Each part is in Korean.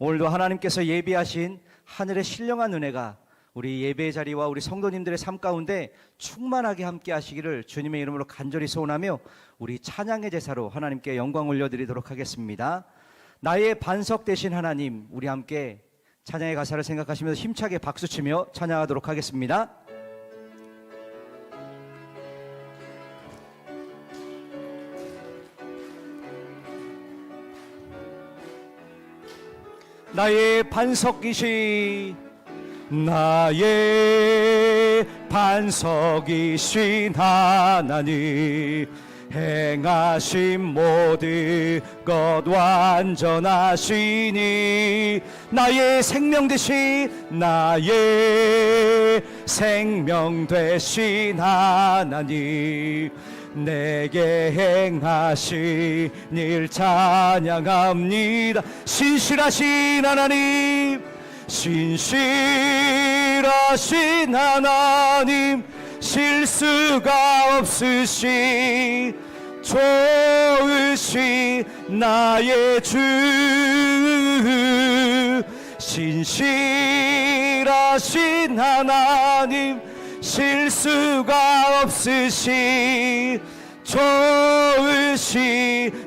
오늘도 하나님께서 예비하신 하늘의 신령한 은혜가 우리 예배의 자리와 우리 성도님들의 삶 가운데 충만하게 함께 하시기를 주님의 이름으로 간절히 소원하며 우리 찬양의 제사로 하나님께 영광 올려드리도록 하겠습니다. 나의 반석 되신 하나님, 우리 함께 찬양의 가사를 생각하시면서 힘차게 박수치며 찬양하도록 하겠습니다. 나의 반석이신 나의 반석이신 하나님, 행하신 모든 것 완전하시니 나의 생명 되신 나의 생명 되신 하나님, 내게 행하신 일 찬양합니다. 신실하신 하나님, 신실하신 하나님, 실수가 없으신 좋으신 나의 주, 신실하신 하나님, 실수가 없으신 좋으신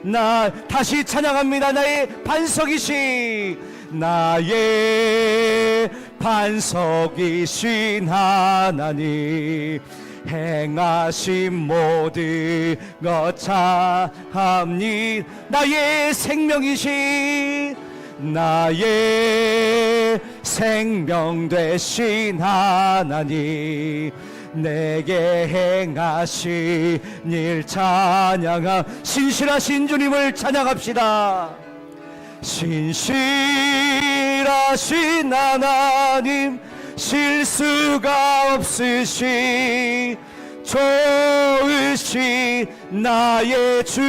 나, 다시 찬양합니다. 나의 반석이신 나의 반석이신 하나님, 행하신 모든 것 참합니다. 나의 생명이신 나의 생명 되신 하나님, 내게 행하신 일 찬양하, 신실하신 주님을 찬양합시다. 신실하신 하나님, 실수가 없으신 좋으신 나의 주,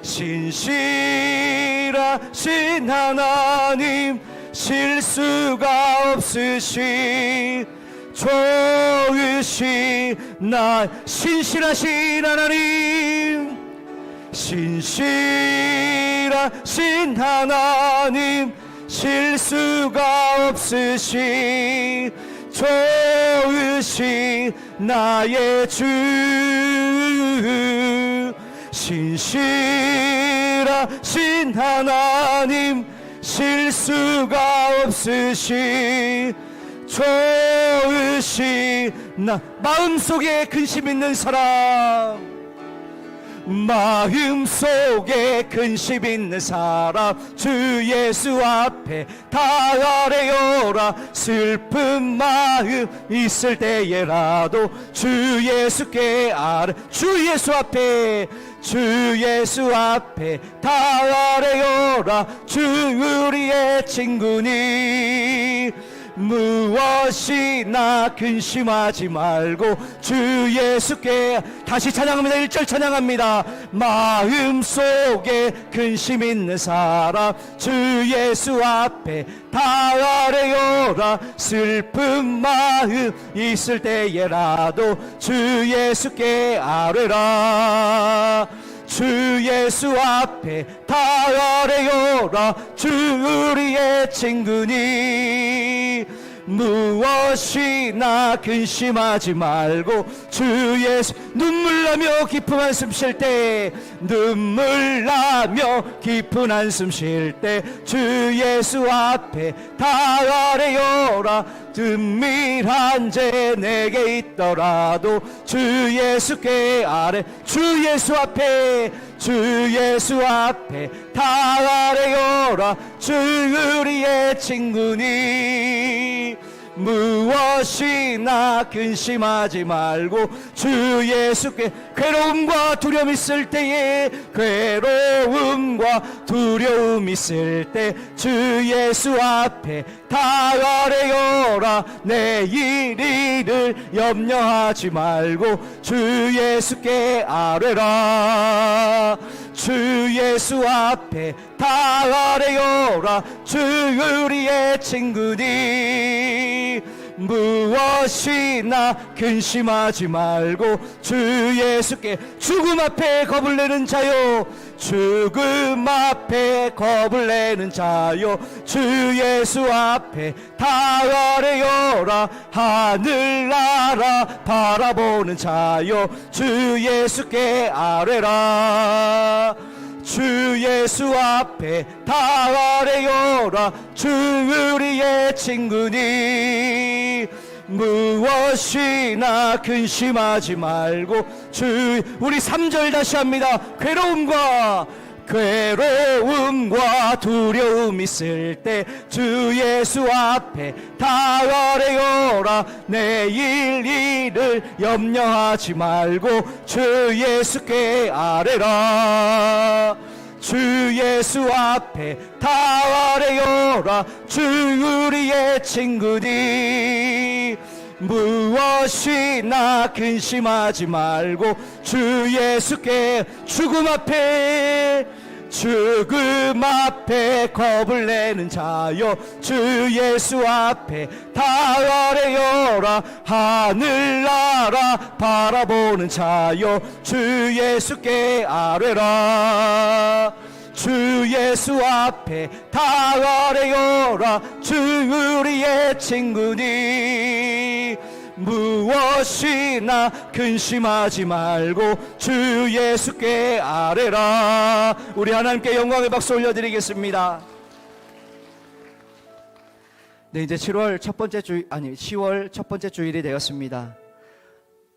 신실하신 하나님, 실수가 없으신 좋으신 나, 신실하신 하나님, 신실하신 하나님, 실수가 없으신 좋으신 나의 주, 신실하신 하나님, 실수가 없으신 좋으신 나, 마음속에 근심 있는 사람, 마음속에 근심 있는 사람, 주 예수 앞에 다 아뢰어라. 슬픈 마음 있을 때에라도 주 예수께 아뢰, 주 예수 앞에, 주 예수 앞에 다 아뢰어라. 주 우리의 친구니 무엇이나 근심하지 말고 주 예수께, 다시 찬양합니다. 1절 찬양합니다. 마음속에 근심 있는 사람, 주 예수 앞에 다 아뢰어라. 슬픈 마음 있을 때에라도 주 예수께 아뢰라. 주 예수 앞에 다 아뢰어라. 주 우리의 친구니 무엇이나 근심하지 말고 주 예수, 눈물 나며 깊은 한숨 쉴 때, 눈물 나며 깊은 한숨 쉴 때 주 예수 앞에 다 아뢰어라. 은밀한 죄 내게 있더라도 주 예수께 아뢰, 주 예수 앞에, 주 예수 앞에 다 아뢰어라. 주 우리의 친구니 무엇이나 근심하지 말고 주 예수께, 괴로움과 두려움 있을 때에, 괴로움과 두려움 있을 때 주 예수 앞에 다 아뢰어라. 내일 일을 염려하지 말고 주 예수께 아뢰라. 주 예수 앞에 다 아뢰어라. 주 우리의 친구니 무엇이나 근심하지 말고 주 예수께 죽음 앞에 겁을 내는 자요 죽음 앞에 겁을 내는 자요 주 예수 앞에 다 아뢰어라 하늘나라 바라보는 자요 주 예수께 아뢰라 주 예수 앞에 다 아뢰어라 주 우리의 친구니 무엇이나 근심하지 말고 주 우리 3절 다시 합니다. 괴로움과 두려움 있을 때 주 예수 앞에 다 아뢰어라 내일 일을 염려하지 말고 주 예수께 아뢰라 주 예수 앞에 다 아뢰어라 주 우리의 친구니 무엇이나 근심하지 말고 주 예수께 죽음 앞에 겁을 내는 자여 주 예수 앞에 다 아뢰어라 하늘나라 바라보는 자여 주 예수께 아뢰라 주 예수 앞에 다 아뢰어라 주 우리의 친구니 무엇이나 근심하지 말고 주 예수께 아뢰라. 우리 하나님께 영광의 박수 올려드리겠습니다. 네, 이제 10월 첫 번째 주일이 되었습니다.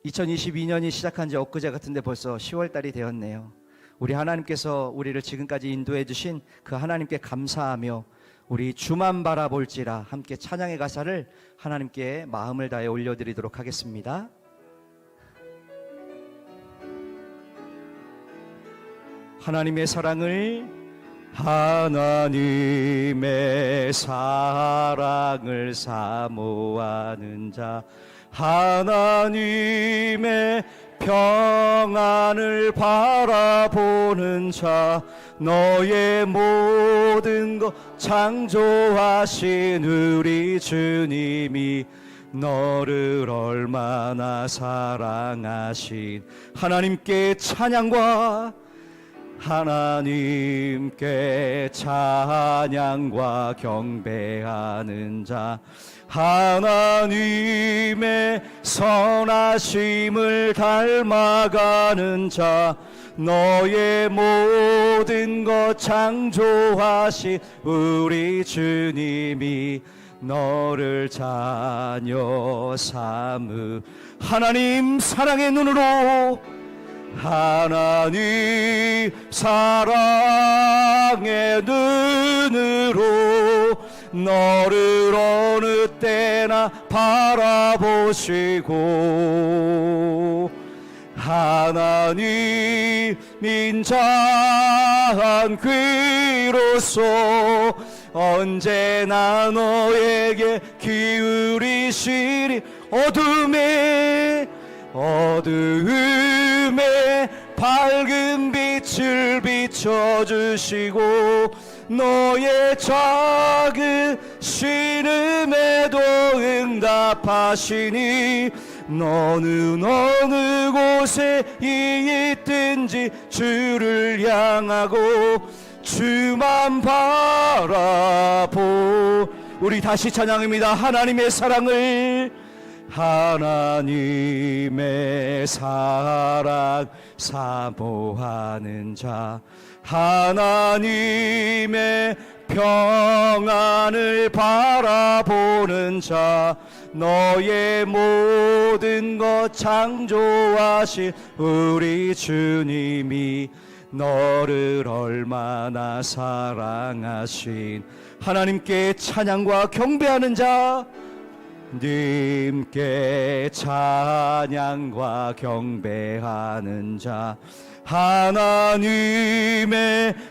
2022년이 시작한 지 엊그제 같은데 벌써 10월 달이 되었네요. 우리 하나님께서 우리를 지금까지 인도해 주신 그 하나님께 감사하며 우리 주만 바라볼지라 함께 찬양의 가사를 하나님께 마음을 다해 올려드리도록 하겠습니다. 하나님의 사랑을 사모하는 자 하나님의 평안을 바라보는 자 너의 모든 것 창조하신 우리 주님이 너를 얼마나 사랑하신 하나님께 찬양과 경배하는 자 하나님의 선하심을 닮아가는 자 너의 모든 것 창조하신 우리 주님이 너를 자녀 삼으 하나님 사랑의 눈으로 너를 어느 때나 바라보시고 하나님 인자한 귀로서 언제나 너에게 기울이시리 어둠에 밝은 빛을 비춰주시고 너의 작은 신음에도 응답하시니 너는 어느 곳에 있든지 주를 향하고 주만 바라보 우리 다시 찬양합니다. 하나님의 사랑을 사모하는 자 하나님의 평안을 바라보는 자 너의 모든 것 창조하신 우리 주님이 너를 얼마나 사랑하신 하나님께 찬양과 경배하는 자 님께 찬양과 경배하는 자 하나님의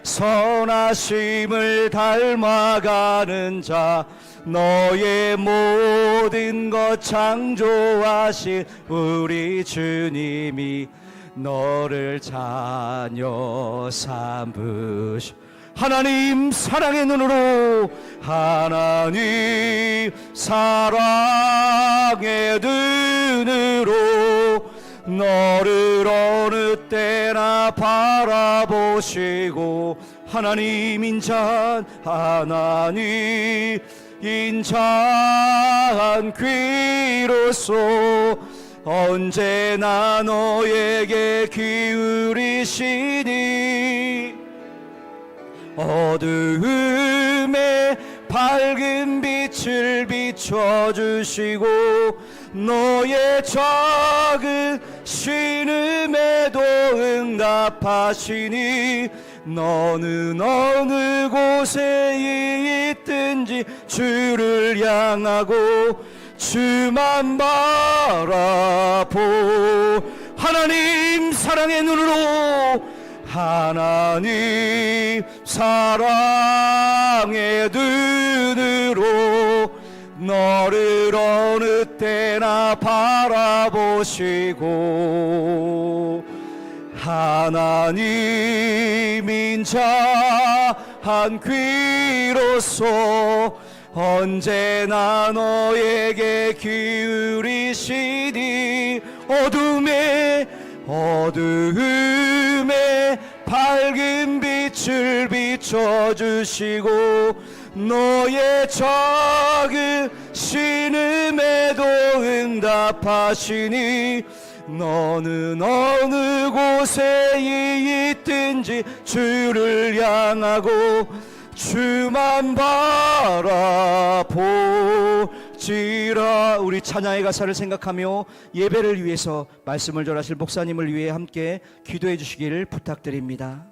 선하심을 닮아가는 자 너의 모든 것 창조하신 우리 주님이 너를 자녀 삼으시 하나님 사랑의 눈으로, 하나님 사랑의 눈으로 너를 어느 때나 바라보시고, 하나님 인자한, 하나님 인자한 귀로서 언제나 너에게 기울이시니, 어두움에 밝은 빛을 비춰주시고 너의 작은 신음에도 응답하시니, 너는 어느 곳에 있든지 주를 향하고 주만 바라보. 하나님 사랑의 눈으로, 하나님 사랑의 눈으로 너를 어느 때나 바라보시고, 하나님 인자한 귀로서 언제나 너에게 기울이시니, 어두움에 밝은 빛을 비춰주시고 너의 작은 신음에도 응답하시니, 너는 어느 곳에 있든지 주를 향하고 주만 바라보지라. 우리 찬양의 가사를 생각하며 예배를 위해서 말씀을 전하실 목사님을 위해 함께 기도해 주시기를 부탁드립니다.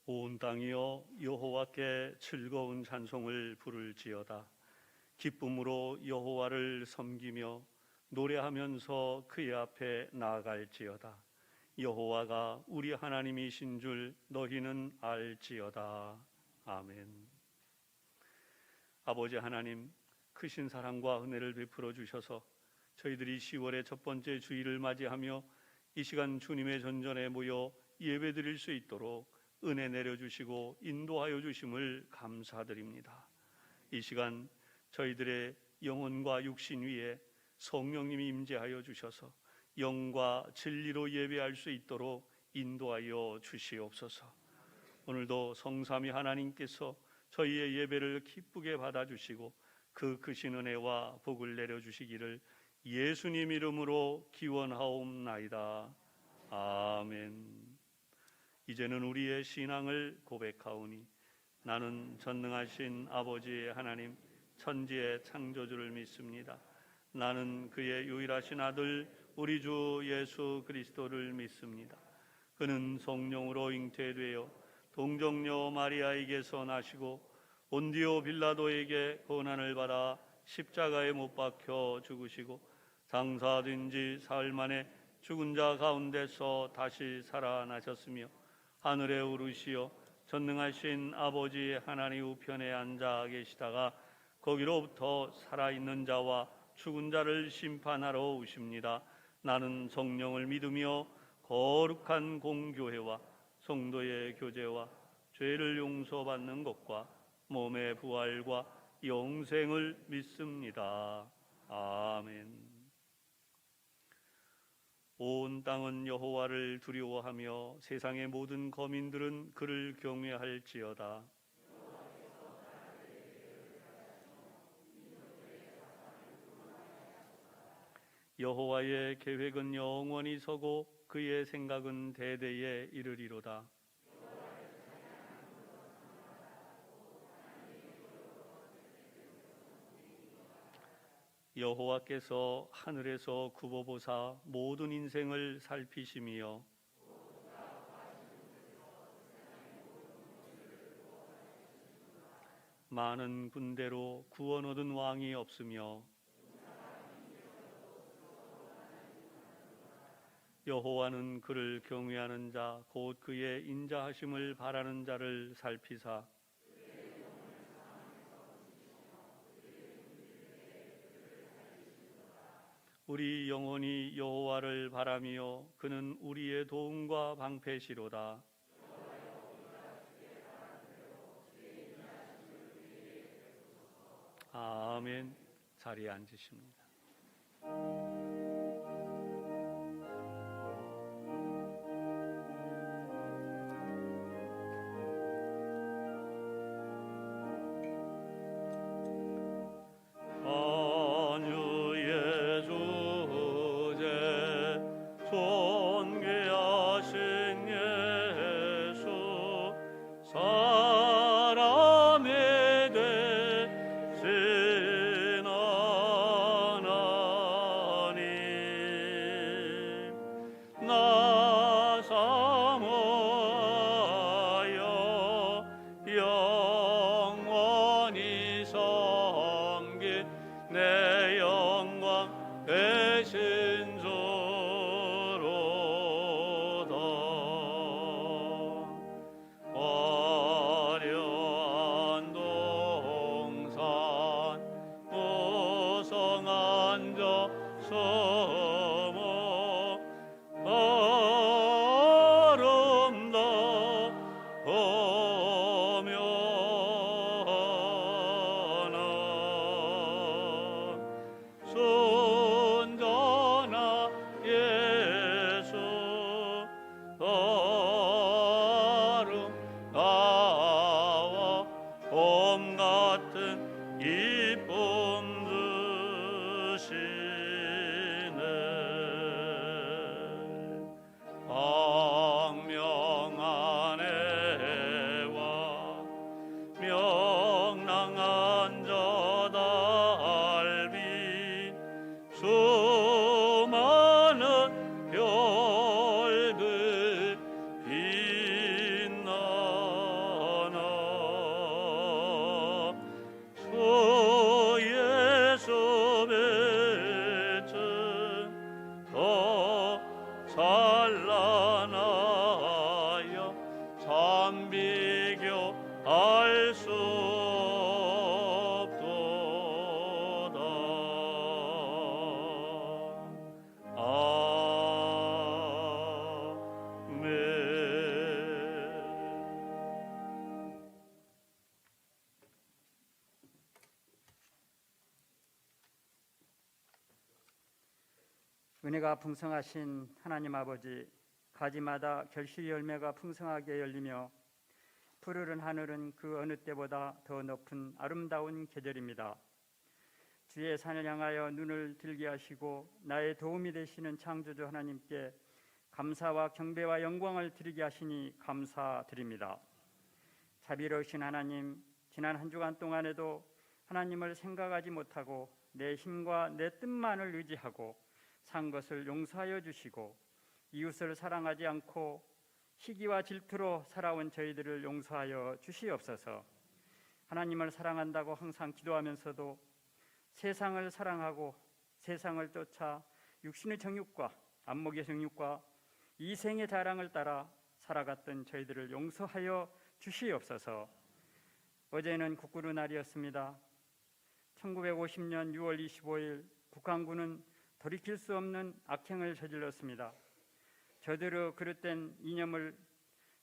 온 땅이여 여호와께 즐거운 찬송을 부를지어다. 기쁨으로 여호와를 섬기며 노래하면서 그의 앞에 나아갈지어다. 여호와가 우리 하나님이신 줄 너희는 알지어다. 아멘. 아버지 하나님, 크신 사랑과 은혜를 베풀어 주셔서 저희들이 10월의 첫 번째 주일을 맞이하며 이 시간 주님의 전전에 모여 예배드릴 수 있도록 은혜 내려주시고 인도하여 주심을 감사드립니다. 이 시간 저희들의 영혼과 육신 위에 성령님이 임재하여 주셔서 영과 진리로 예배할 수 있도록 인도하여 주시옵소서. 오늘도 성삼위 하나님께서 저희의 예배를 기쁘게 받아주시고 그 크신 은혜와 복을 내려주시기를 예수님 이름으로 기원하옵나이다. 아멘. 이제는 우리의 신앙을 고백하오니 나는 전능하신 아버지 하나님 천지의 창조주를 믿습니다. 나는 그의 유일하신 아들 우리 주 예수 그리스도를 믿습니다. 그는 성령으로 잉태되어 동정녀 마리아에게서 나시고 본디오 빌라도에게 고난을 받아 십자가에 못 박혀 죽으시고 장사된 지 사흘 만에 죽은 자 가운데서 다시 살아나셨으며 하늘에 오르시어 전능하신 아버지 하나님 우편에 앉아 계시다가 거기로부터 살아있는 자와 죽은 자를 심판하러 오십니다. 나는 성령을 믿으며 거룩한 공교회와 성도의 교제와 죄를 용서받는 것과 몸의 부활과 영생을 믿습니다. 아멘. 온 땅은 여호와를 두려워하며 세상의 모든 거민들은 그를 경외할지어다. 여호와의 계획은 영원히 서고 그의 생각은 대대에 이르리로다. 여호와께서 하늘에서 굽어보사 모든 인생을 살피심이여 많은 군대로 구원 얻은 왕이 없으며 여호와는 그를 경외하는 자 곧 그의 인자하심을 바라는 자를 살피사 우리 영혼이 여호와를 바라며 그는 우리의 도움과 방패시로다. 아멘. 자리에 앉으십니다. 만유의 주제 존귀하신 예수 사람이 되신 하나님 나 사모하여 영원히 섬긴 내 영광 되신 주로다. 화려한 동산 고성한 저 서머 아름다우면나 순전한 예수 아름다워 봄 같은 기쁨 주시네. 광명한 해와 명랑한 저 달빛 수많은 별들 빛나나 주 예수 빛은 더 찬란하여 참 비교할 수 없도다. 아멘. 은혜가 풍성하신 하나님 아버지, 가지마다 결실 열매가 풍성하게 열리며 푸르른 하늘은 그 어느 때보다 더 높은 아름다운 계절입니다. 주의 산을 향하여 눈을 들게 하시고 나의 도움이 되시는 창조주 하나님께 감사와 경배와 영광을 드리게 하시니 감사드립니다. 자비로우신 하나님, 지난 한 주간 동안에도 하나님을 생각하지 못하고 내 힘과 내 뜻만을 의지하고 산 것을 용서하여 주시고 이웃을 사랑하지 않고 시기와 질투로 살아온 저희들을 용서하여 주시옵소서. 하나님을 사랑한다고 항상 기도하면서도 세상을 사랑하고 세상을 쫓아 육신의 정욕과 안목의 정욕과 이생의 자랑을 따라 살아갔던 저희들을 용서하여 주시옵소서. 어제는 국구루 날이었습니다. 1950년 6월 25일 북한군은 돌이킬 수 없는 악행을 저질렀습니다. 저들의 그릇된 이념을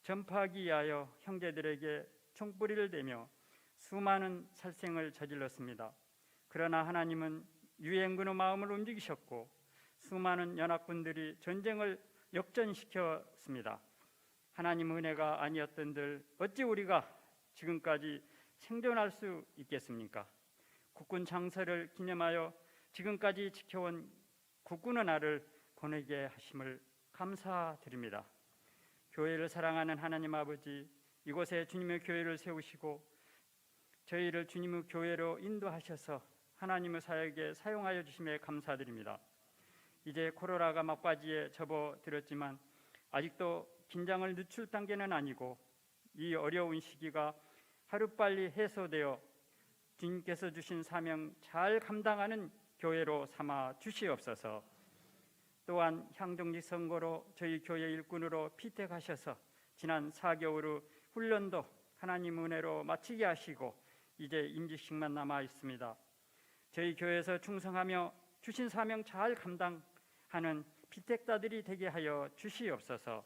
전파하기 위하여 형제들에게 총뿌리를 대며 수많은 살생을 저질렀습니다. 그러나 하나님은 유엔군의 마음을 움직이셨고 수많은 연합군들이 전쟁을 역전시켰습니다. 하나님 은혜가 아니었던들 어찌 우리가 지금까지 생존할 수 있겠습니까? 국군 창설을 기념하여 지금까지 지켜온 국군의 날을 보내게 하심을 감사드립니다. 교회를 사랑하는 하나님 아버지, 이곳에 주님의 교회를 세우시고 저희를 주님의 교회로 인도하셔서 하나님의 사역에 사용하여 주심에 감사드립니다. 이제 코로나가 막바지에 접어들었지만 아직도 긴장을 늦출 단계는 아니고 이 어려운 시기가 하루빨리 해소되어 주님께서 주신 사명 잘 감당하는 교회로 삼아 주시옵소서. 또한 향정직 선거로 저희 교회 일꾼으로 피택하셔서 지난 4개월 후 훈련도 하나님 은혜로 마치게 하시고 이제 임직식만 남아 있습니다. 저희 교회에서 충성하며 주신 사명 잘 감당하는 피택자들이 되게 하여 주시옵소서.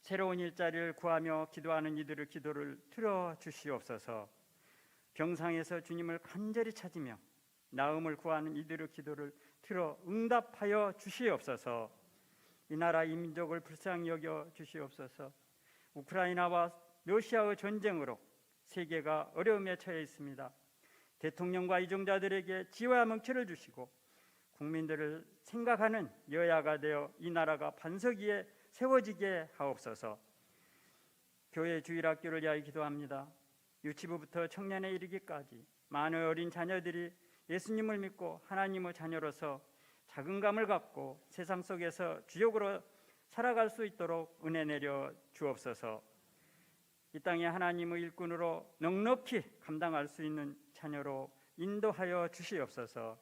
새로운 일자리를 구하며 기도하는 이들의 기도를 들어 주시옵소서. 병상에서 주님을 간절히 찾으며 나음을 구하는 이들의 기도를 들어 응답하여 주시옵소서. 이 나라 이 민족을 불쌍히 여겨 주시옵소서. 우크라이나와 러시아의 전쟁으로 세계가 어려움에 처해 있습니다. 대통령과 이종자들에게 지혜와 명철을 주시고 국민들을 생각하는 여야가 되어 이 나라가 반석 위에 세워지게 하옵소서. 교회 주일학교를 위하여 기도합니다. 유치부부터 청년에 이르기까지 많은 어린 자녀들이 예수님을 믿고 하나님의 자녀로서 자긍감을 갖고 세상 속에서 주역으로 살아갈 수 있도록 은혜 내려 주옵소서. 이 땅에 하나님의 일꾼으로 넉넉히 감당할 수 있는 자녀로 인도하여 주시옵소서.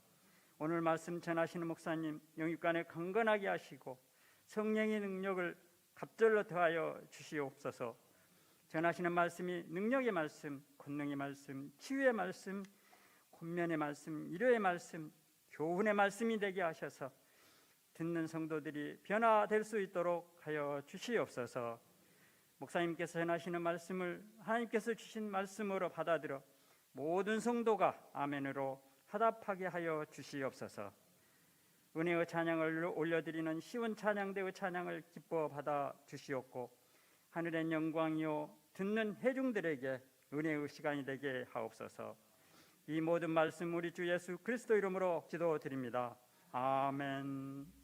오늘 말씀 전하시는 목사님 영육간에 강건하게 하시고 성령의 능력을 갑절로 더하여 주시옵소서. 전하시는 말씀이 능력의 말씀, 권능의 말씀, 치유의 말씀, 권면의 말씀, 위로의 말씀, 교훈의 말씀이 되게 하셔서 듣는 성도들이 변화될 수 있도록 하여 주시옵소서. 목사님께서 전하시는 말씀을 하나님께서 주신 말씀으로 받아들여 모든 성도가 아멘으로 화답하게 하여 주시옵소서. 은혜의 찬양을 올려드리는 시온 찬양대의 찬양을 기뻐 받아 주시옵고 하늘의 영광이요 듣는 회중들에게 은혜의 시간이 되게 하옵소서. 이 모든 말씀 우리 주 예수 그리스도 이름으로 기도드립니다. 아멘.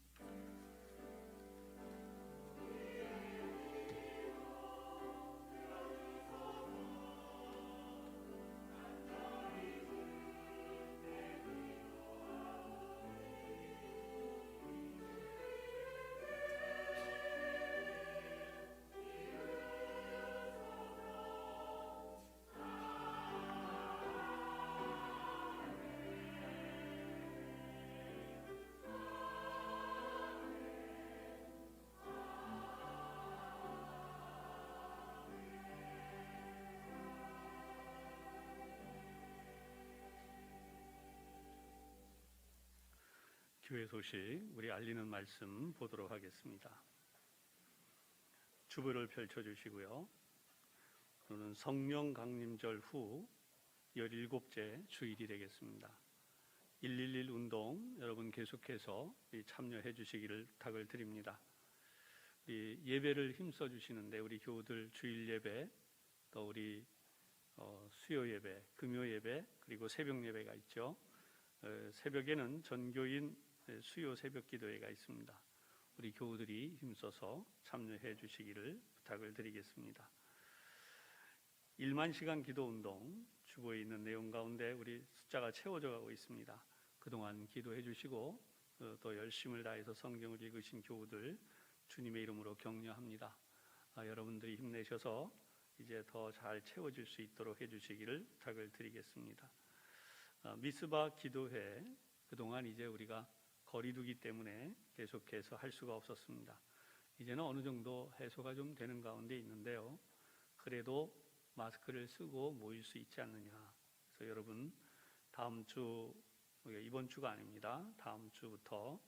교회 소식 우리 알리는 말씀 보도록 하겠습니다. 주보를 펼쳐주시고요. 오늘은 성령 강림절 후 17째 주일이 되겠습니다. 111 운동 여러분 계속해서 참여해 주시기를 부탁을 드립니다. 우리 예배를 힘써 주시는데 우리 교우들 주일 예배, 또 우리 수요 예배, 금요 예배, 그리고 새벽 예배가 있죠. 새벽에는 전교인 수요 새벽 기도회가 있습니다. 우리 교우들이 힘써서 참여해 주시기를 부탁을 드리겠습니다. 1만 시간 기도 운동 주보에 있는 내용 가운데 우리 숫자가 채워져 가고 있습니다. 그동안 기도해 주시고 또 열심을 다해서 성경을 읽으신 교우들 주님의 이름으로 격려합니다. 여러분들이 힘내셔서 이제 더 잘 채워질 수 있도록 해주시기를 부탁을 드리겠습니다. 미스바 기도회 그동안 이제 우리가 거리두기 때문에 계속해서 할 수가 없었습니다. 이제는 어느 정도 해소가 좀 되는 가운데 있는데요. 그래도 마스크를 쓰고 모일 수 있지 않느냐. 그래서 여러분 다음 주, 이번 주가 아닙니다. 다음 주부터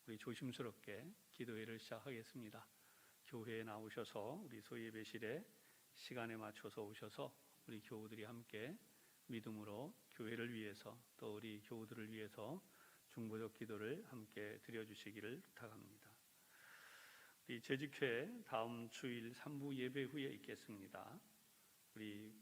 우리 조심스럽게 기도회를 시작하겠습니다. 교회에 나오셔서 우리 소예배실에 시간에 맞춰서 오셔서 우리 교우들이 함께 믿음으로 교회를 위해서 또 우리 교우들을 위해서 중보적 기도를 함께 드려주시기를 부탁합니다. 우리 재직회 다음 주일 3부 예배 후에 있겠습니다. 우리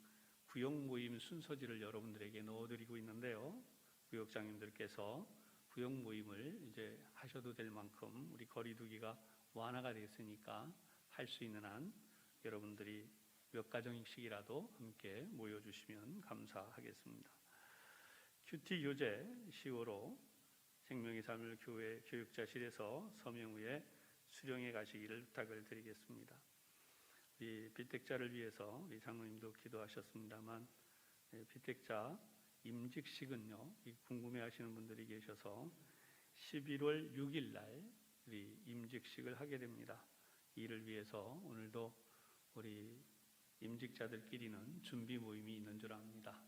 구역 모임 순서지를 여러분들에게 넣어드리고 있는데요. 구역장님들께서 구역 모임을 이제 하셔도 될 만큼 우리 거리두기가 완화가 됐으니까 할 수 있는 한 여러분들이 몇 가정씩이라도 함께 모여주시면 감사하겠습니다. 큐티 교재 10호로 생명의 삶을 교회 교육자실에서 서명 후에 수령해 가시기를 부탁을 드리겠습니다. 이 비택자를 위해서 우리 장로님도 기도하셨습니다만 비택자 임직식은요, 궁금해하시는 분들이 계셔서 11월 6일 날 우리 임직식을 하게 됩니다. 이를 위해서 오늘도 우리 임직자들끼리는 준비 모임이 있는 줄 압니다.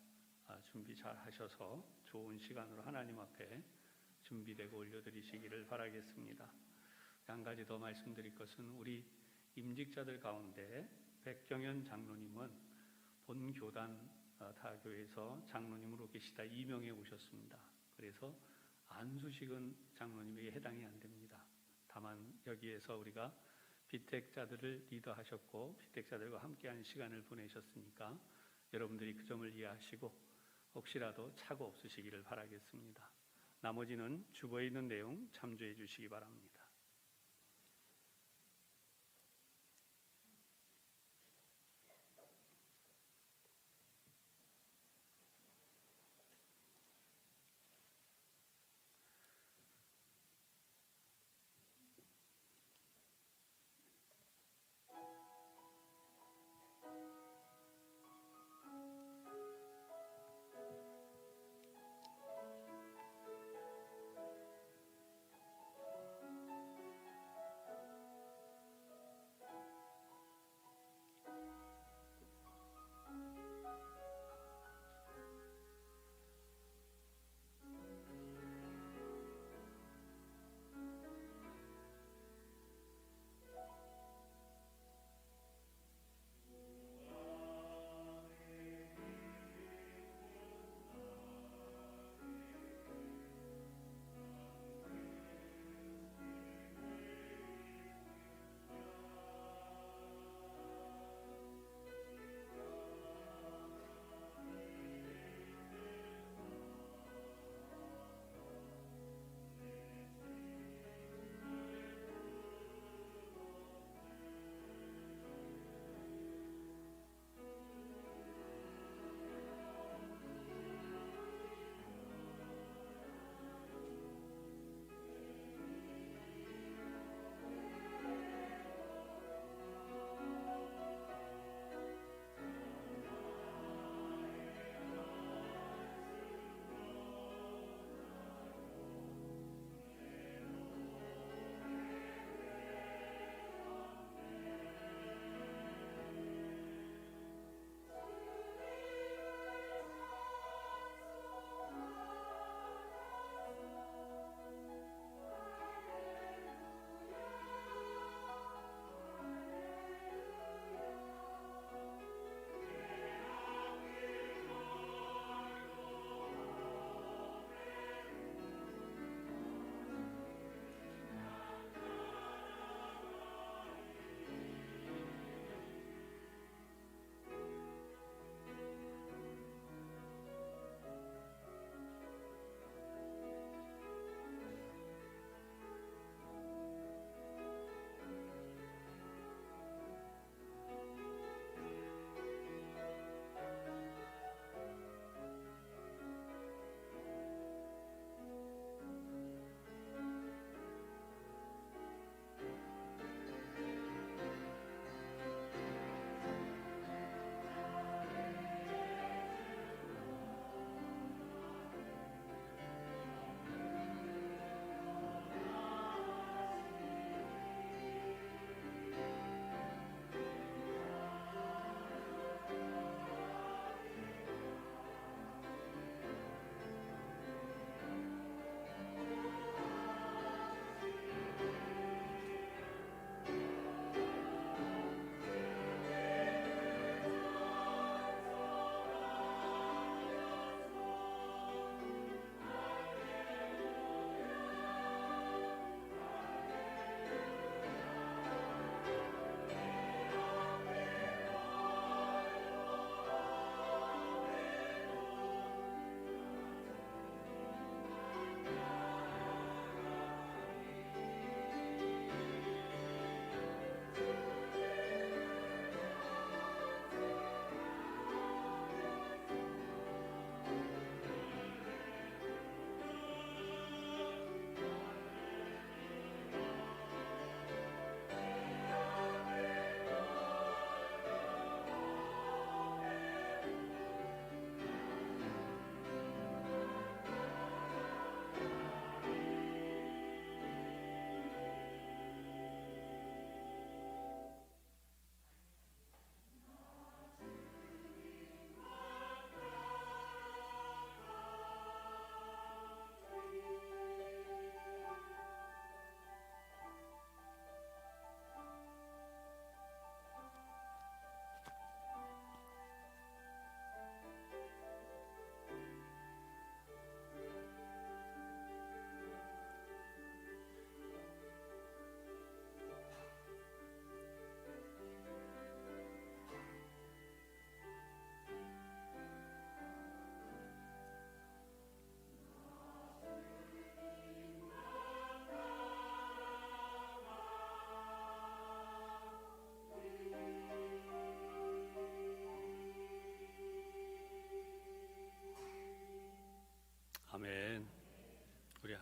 준비 잘 하셔서 좋은 시간으로 하나님 앞에 준비되고 올려드리시기를 바라겠습니다. 한 가지 더 말씀드릴 것은 우리 임직자들 가운데 백경현 장로님은 본 교단 타교에서 장로님으로 계시다 임명해 오셨습니다. 그래서 안수식은 장로님에게 해당이 안 됩니다. 다만 여기에서 우리가 비택자들을 리더하셨고 비택자들과 함께하는 시간을 보내셨으니까 여러분들이 그 점을 이해하시고 혹시라도 착오 없으시기를 바라겠습니다. 나머지는 주보에 있는 내용 참조해 주시기 바랍니다.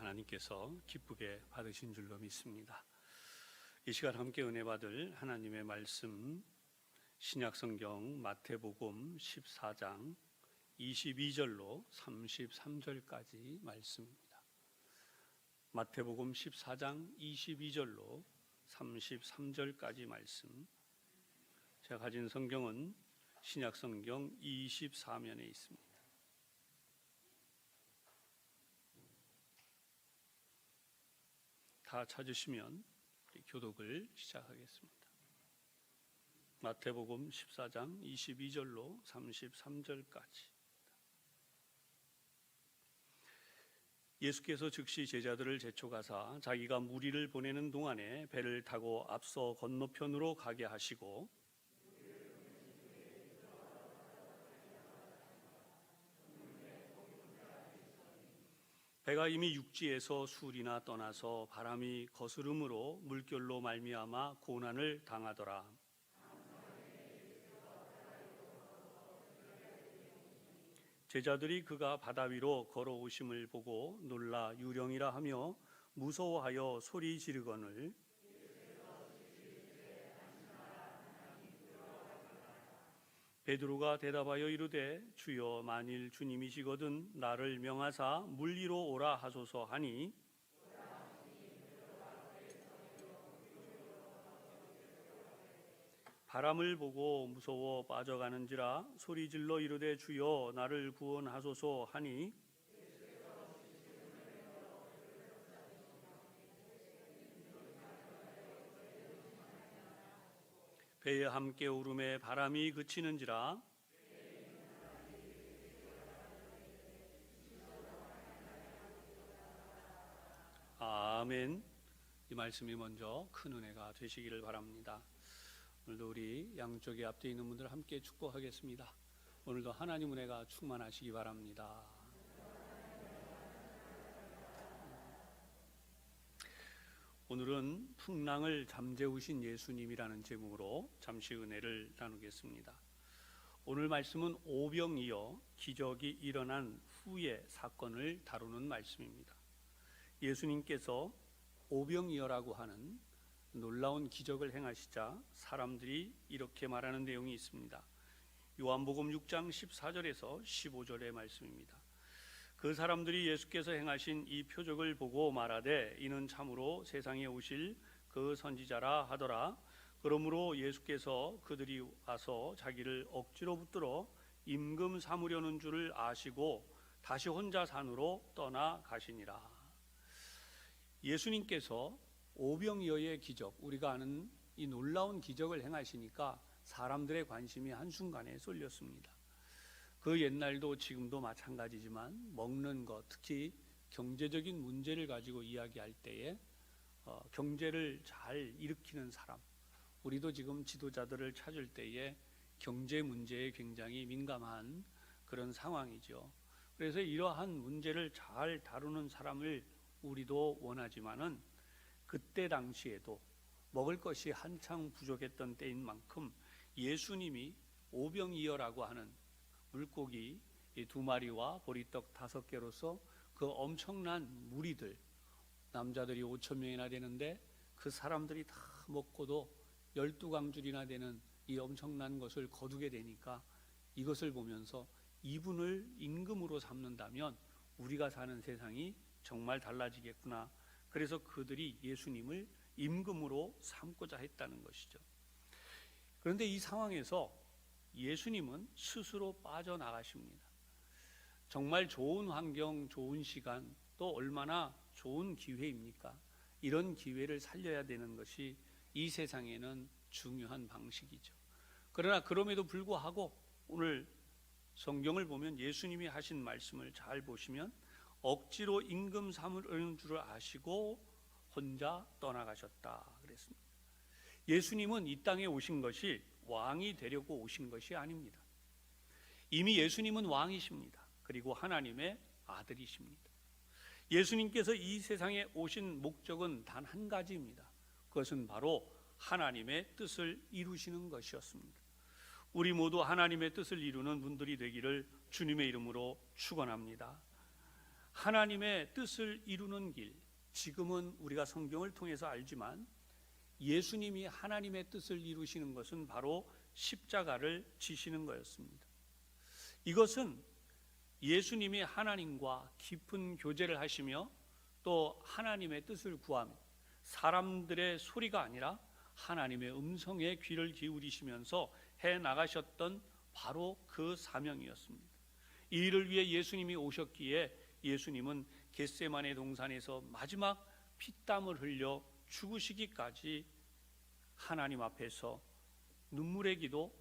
하나님께서 기쁘게 받으신 줄로 믿습니다. 이 시간 함께 은혜 받을 하나님의 말씀, 신약성경 마태복음 14장 22절로 33절까지 말씀입니다. 마태복음 14장 22절로 33절까지 말씀. 제가 가진 성경은 신약성경 24면에 있습니다. 다 찾으시면 교독을 시작하겠습니다. 마태복음 14장 22절로 33절까지. 예수께서 즉시 제자들을 재촉하사 자기가 무리를 보내는 동안에 배를 타고 앞서 건너편으로 가게 하시고 배가 이미 육지에서 술이나 떠나서 바람이 거스름으로 물결로 말미암아 고난을 당하더라. 제자들이 그가 바다 위로 걸어오심을 보고 놀라 유령이라 하며 무서워하여 소리 지르거늘 베드로가 대답하여 이르되 주여 만일 주님이시거든 나를 명하사 물 위로 오라 하소서 하니 바람을 보고 무서워 빠져가는지라 소리질러 이르되 주여 나를 구원하소서 하니 배에 함께 오름에 바람이 그치는지라 아멘. 이 말씀이 먼저 큰 은혜가 되시기를 바랍니다. 오늘도 우리 양쪽에 앞에 있는 분들 함께 축복하겠습니다. 오늘도 하나님 은혜가 충만하시기 바랍니다. 오늘은 풍랑을 잠재우신 예수님이라는 제목으로 잠시 은혜를 나누겠습니다. 오늘 말씀은 오병이어 기적이 일어난 후의 사건을 다루는 말씀입니다. 예수님께서 오병이어라고 하는 놀라운 기적을 행하시자 사람들이 이렇게 말하는 내용이 있습니다. 요한복음 6장 14절에서 15절의 말씀입니다. 그 사람들이 예수께서 행하신 이 표적을 보고 말하되 이는 참으로 세상에 오실 그 선지자라 하더라. 그러므로 예수께서 그들이 와서 자기를 억지로 붙들어 임금 삼으려는 줄을 아시고 다시 혼자 산으로 떠나가시니라. 예수님께서 오병이어의 기적, 우리가 아는 이 놀라운 기적을 행하시니까 사람들의 관심이 한순간에 쏠렸습니다. 그 옛날도 지금도 마찬가지지만 먹는 것, 특히 경제적인 문제를 가지고 이야기할 때에 경제를 잘 일으키는 사람, 우리도 지금 지도자들을 찾을 때에 경제 문제에 굉장히 민감한 그런 상황이죠. 그래서 이러한 문제를 잘 다루는 사람을 우리도 원하지만은 그때 당시에도 먹을 것이 한창 부족했던 때인 만큼 예수님이 오병이어라고 하는 물고기 2마리와 보리떡 5개로서 그 엄청난 무리들, 남자들이 5,000명이나 되는데 그 사람들이 다 먹고도 12광줄이나 되는 이 엄청난 것을 거두게 되니까 이것을 보면서 이분을 임금으로 삼는다면 우리가 사는 세상이 정말 달라지겠구나. 그래서 그들이 예수님을 임금으로 삼고자 했다는 것이죠. 그런데 이 상황에서 예수님은 스스로 빠져나가십니다. 정말 좋은 환경, 좋은 시간, 또 얼마나 좋은 기회입니까? 이런 기회를 살려야 되는 것이 이 세상에는 중요한 방식이죠. 그러나 그럼에도 불구하고 오늘 성경을 보면 예수님이 하신 말씀을 잘 보시면 억지로 임금 삼으려는 줄 아시고 혼자 떠나가셨다 그랬습니다. 예수님은 이 땅에 오신 것이 왕이 되려고 오신 것이 아닙니다. 이미 예수님은 왕이십니다. 그리고 하나님의 아들이십니다. 예수님께서 이 세상에 오신 목적은 단 한 가지입니다. 그것은 바로 하나님의 뜻을 이루시는 것이었습니다. 우리 모두 하나님의 뜻을 이루는 분들이 되기를 주님의 이름으로 축원합니다. 하나님의 뜻을 이루는 길, 지금은 우리가 성경을 통해서 알지만 예수님이 하나님의 뜻을 이루시는 것은 바로 십자가를 지시는 거였습니다. 이것은 예수님이 하나님과 깊은 교제를 하시며 또 하나님의 뜻을 구하며 사람들의 소리가 아니라 하나님의 음성에 귀를 기울이시면서 해 나가셨던 바로 그 사명이었습니다. 이 일을 위해 예수님이 오셨기에 예수님은 겟세마네 동산에서 마지막 피땀을 흘려 죽으시기까지 하나님 앞에서 눈물의 기도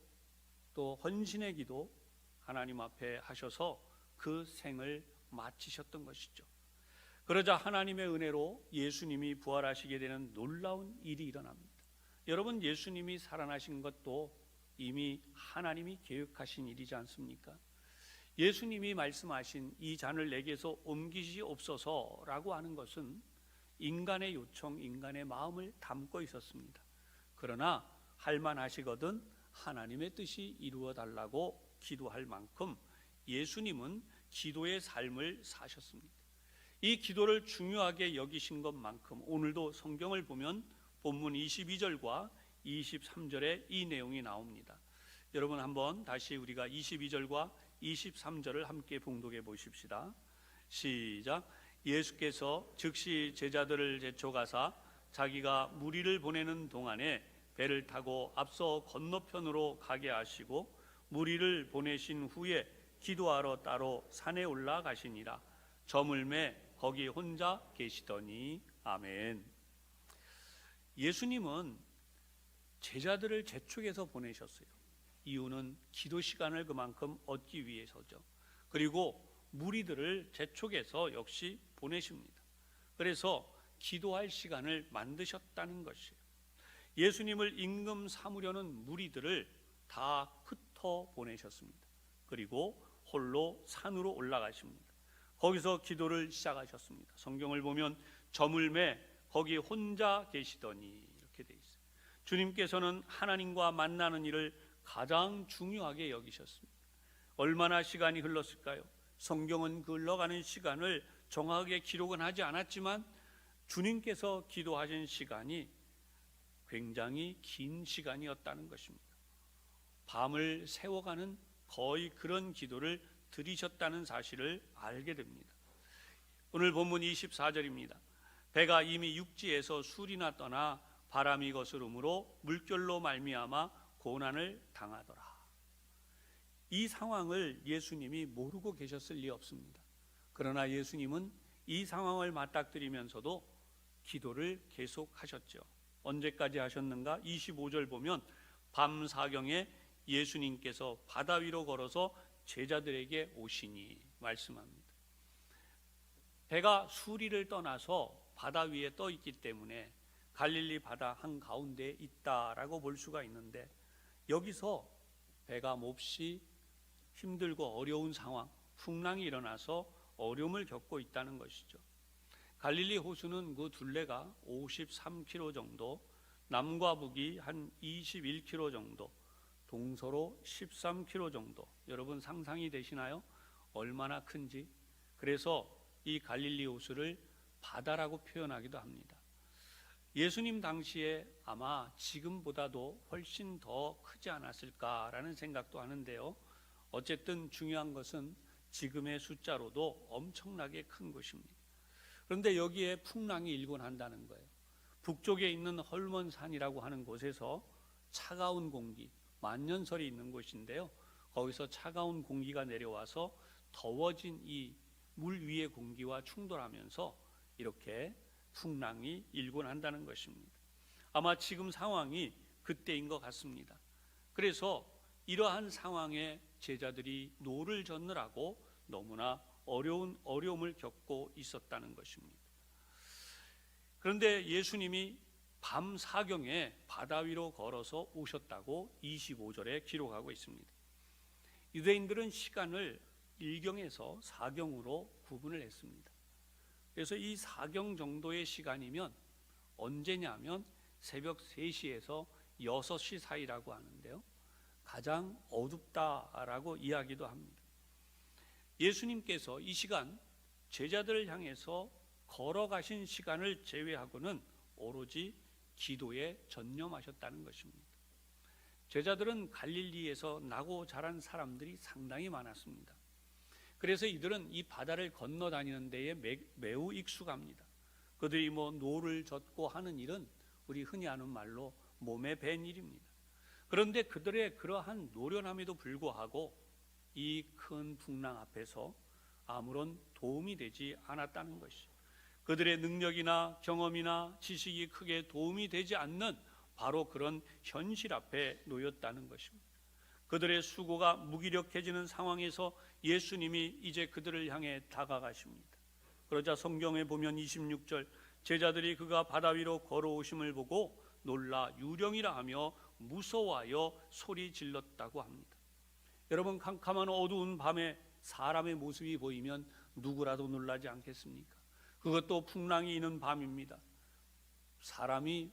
또 헌신의 기도 하나님 앞에 하셔서 그 생을 마치셨던 것이죠. 그러자 하나님의 은혜로 예수님이 부활하시게 되는 놀라운 일이 일어납니다. 여러분, 예수님이 살아나신 것도 이미 하나님이 계획하신 일이지 않습니까? 예수님이 말씀하신 이 잔을 내게서 옮기시옵소서라고 하는 것은 인간의 요청, 인간의 마음을 담고 있었습니다. 그러나 할만하시거든 하나님의 뜻이 이루어 달라고 기도할 만큼 예수님은 기도의 삶을 사셨습니다. 이 기도를 중요하게 여기신 것만큼 오늘도 성경을 보면 본문 22절과 23절에 이 내용이 나옵니다. 여러분, 한번 다시 우리가 22절과 23절을 함께 봉독해 보십시다. 시작. 예수께서 즉시 제자들을 제쳐가사 자기가 무리를 보내는 동안에 배를 타고 앞서 건너편으로 가게 하시고 무리를 보내신 후에 기도하러 따로 산에 올라가시니라. 저물매 거기 혼자 계시더니. 아멘. 예수님은 제자들을 재촉해서 보내셨어요. 이유는 기도 시간을 그만큼 얻기 위해서죠. 그리고 무리들을 재촉해서 역시 보내십니다. 그래서 기도할 시간을 만드셨다는 것이에요. 예수님을 임금 삼으려는 무리들을 다 흩어 보내셨습니다. 그리고 홀로 산으로 올라가십니다. 거기서 기도를 시작하셨습니다. 성경을 보면 저물매 거기 혼자 계시더니 이렇게 돼 있어요. 주님께서는 하나님과 만나는 일을 가장 중요하게 여기셨습니다. 얼마나 시간이 흘렀을까요? 성경은 그 흘러가는 시간을 정확하게 기록은 하지 않았지만 주님께서 기도하신 시간이 굉장히 긴 시간이었다는 것입니다. 밤을 새워가는 거의 그런 기도를 드리셨다는 사실을 알게 됩니다. 오늘 본문 24절입니다. 배가 이미 육지에서 술이나 떠나 바람이 거스름으로 물결로 말미암아 고난을 당하더라. 이 상황을 예수님이 모르고 계셨을 리 없습니다. 그러나 예수님은 이 상황을 맞닥뜨리면서도 기도를 계속하셨죠. 언제까지 하셨는가? 25절 보면 밤 사경에 예수님께서 바다 위로 걸어서 제자들에게 오시니 말씀합니다. 배가 수리를 떠나서 바다 위에 떠 있기 때문에 갈릴리 바다 한가운데에 있다라고 볼 수가 있는데 여기서 배가 몹시 힘들고 어려운 상황, 풍랑이 일어나서 어려움을 겪고 있다는 것이죠. 갈릴리 호수는 그 둘레가 53km 정도, 남과 북이 한 21km 정도, 동서로 13km 정도. 여러분 상상이 되시나요? 얼마나 큰지. 그래서 이 갈릴리 호수를 바다라고 표현하기도 합니다. 예수님 당시에 아마 지금보다도 훨씬 더 크지 않았을까라는 생각도 하는데요. 어쨌든 중요한 것은 지금의 숫자로도 엄청나게 큰 것입니다. 그런데 여기에 풍랑이 일곤 한다는 거예요. 북쪽에 있는 헐몬산이라고 하는 곳에서 차가운 공기, 만년설이 있는 곳인데요. 거기서 차가운 공기가 내려와서 더워진 이 물 위의 공기와 충돌하면서 이렇게 풍랑이 일곤 한다는 것입니다. 아마 지금 상황이 그때인 것 같습니다. 그래서 이러한 상황에 제자들이 노를 젓느라고 너무나 어려움을 겪고 있었다는 것입니다. 그런데 예수님이 밤 사경에 바다 위로 걸어서 오셨다고 25절에 기록하고 있습니다. 유대인들은 시간을 일경에서 사경으로 구분을 했습니다. 그래서 이 사경 정도의 시간이면 언제냐면 새벽 3시에서 6시 사이라고 하는데요. 가장 어둡다라고 이야기도 합니다. 예수님께서 이 시간 제자들을 향해서 걸어가신 시간을 제외하고는 오로지 기도에 전념하셨다는 것입니다. 제자들은 갈릴리에서 나고 자란 사람들이 상당히 많았습니다. 그래서 이들은 이 바다를 건너 다니는 데에 매우 익숙합니다. 그들이 노를 젓고 하는 일은 우리 흔히 하는 말로 몸에 밴 일입니다. 그런데 그들의 그러한 노련함에도 불구하고 이 큰 풍랑 앞에서 아무런 도움이 되지 않았다는 것이죠. 그들의 능력이나 경험이나 지식이 크게 도움이 되지 않는 바로 그런 현실 앞에 놓였다는 것입니다. 그들의 수고가 무기력해지는 상황에서 예수님이 이제 그들을 향해 다가가십니다. 그러자 성경에 보면 26절, 제자들이 그가 바다 위로 걸어오심을 보고 놀라 유령이라 하며 무서워하여 소리 질렀다고 합니다. 여러분, 캄캄한 어두운 밤에 사람의 모습이 보이면 누구라도 놀라지 않겠습니까? 그것도 풍랑이 있는 밤입니다. 사람이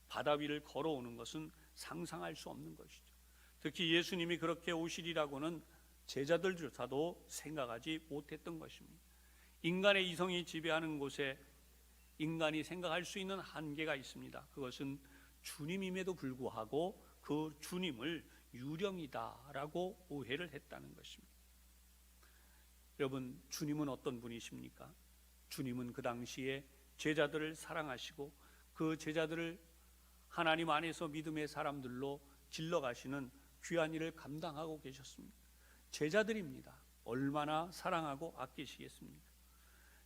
바다 위를 걸어오는 것은 상상할 수 없는 것이죠. 특히 예수님이 그렇게 오시리라고는 제자들조차도 생각하지 못했던 것입니다. 인간의 이성이 지배하는 곳에 인간이 생각할 수 있는 한계가 있습니다. 그것은 주님임에도 불구하고 그 주님을 유령이다라고 오해를 했다는 것입니다. 여러분, 주님은 어떤 분이십니까? 주님은 그 당시에 제자들을 사랑하시고 그 제자들을 하나님 안에서 믿음의 사람들로 길러가시는 귀한 일을 감당하고 계셨습니다. 제자들입니다. 얼마나 사랑하고 아끼시겠습니까?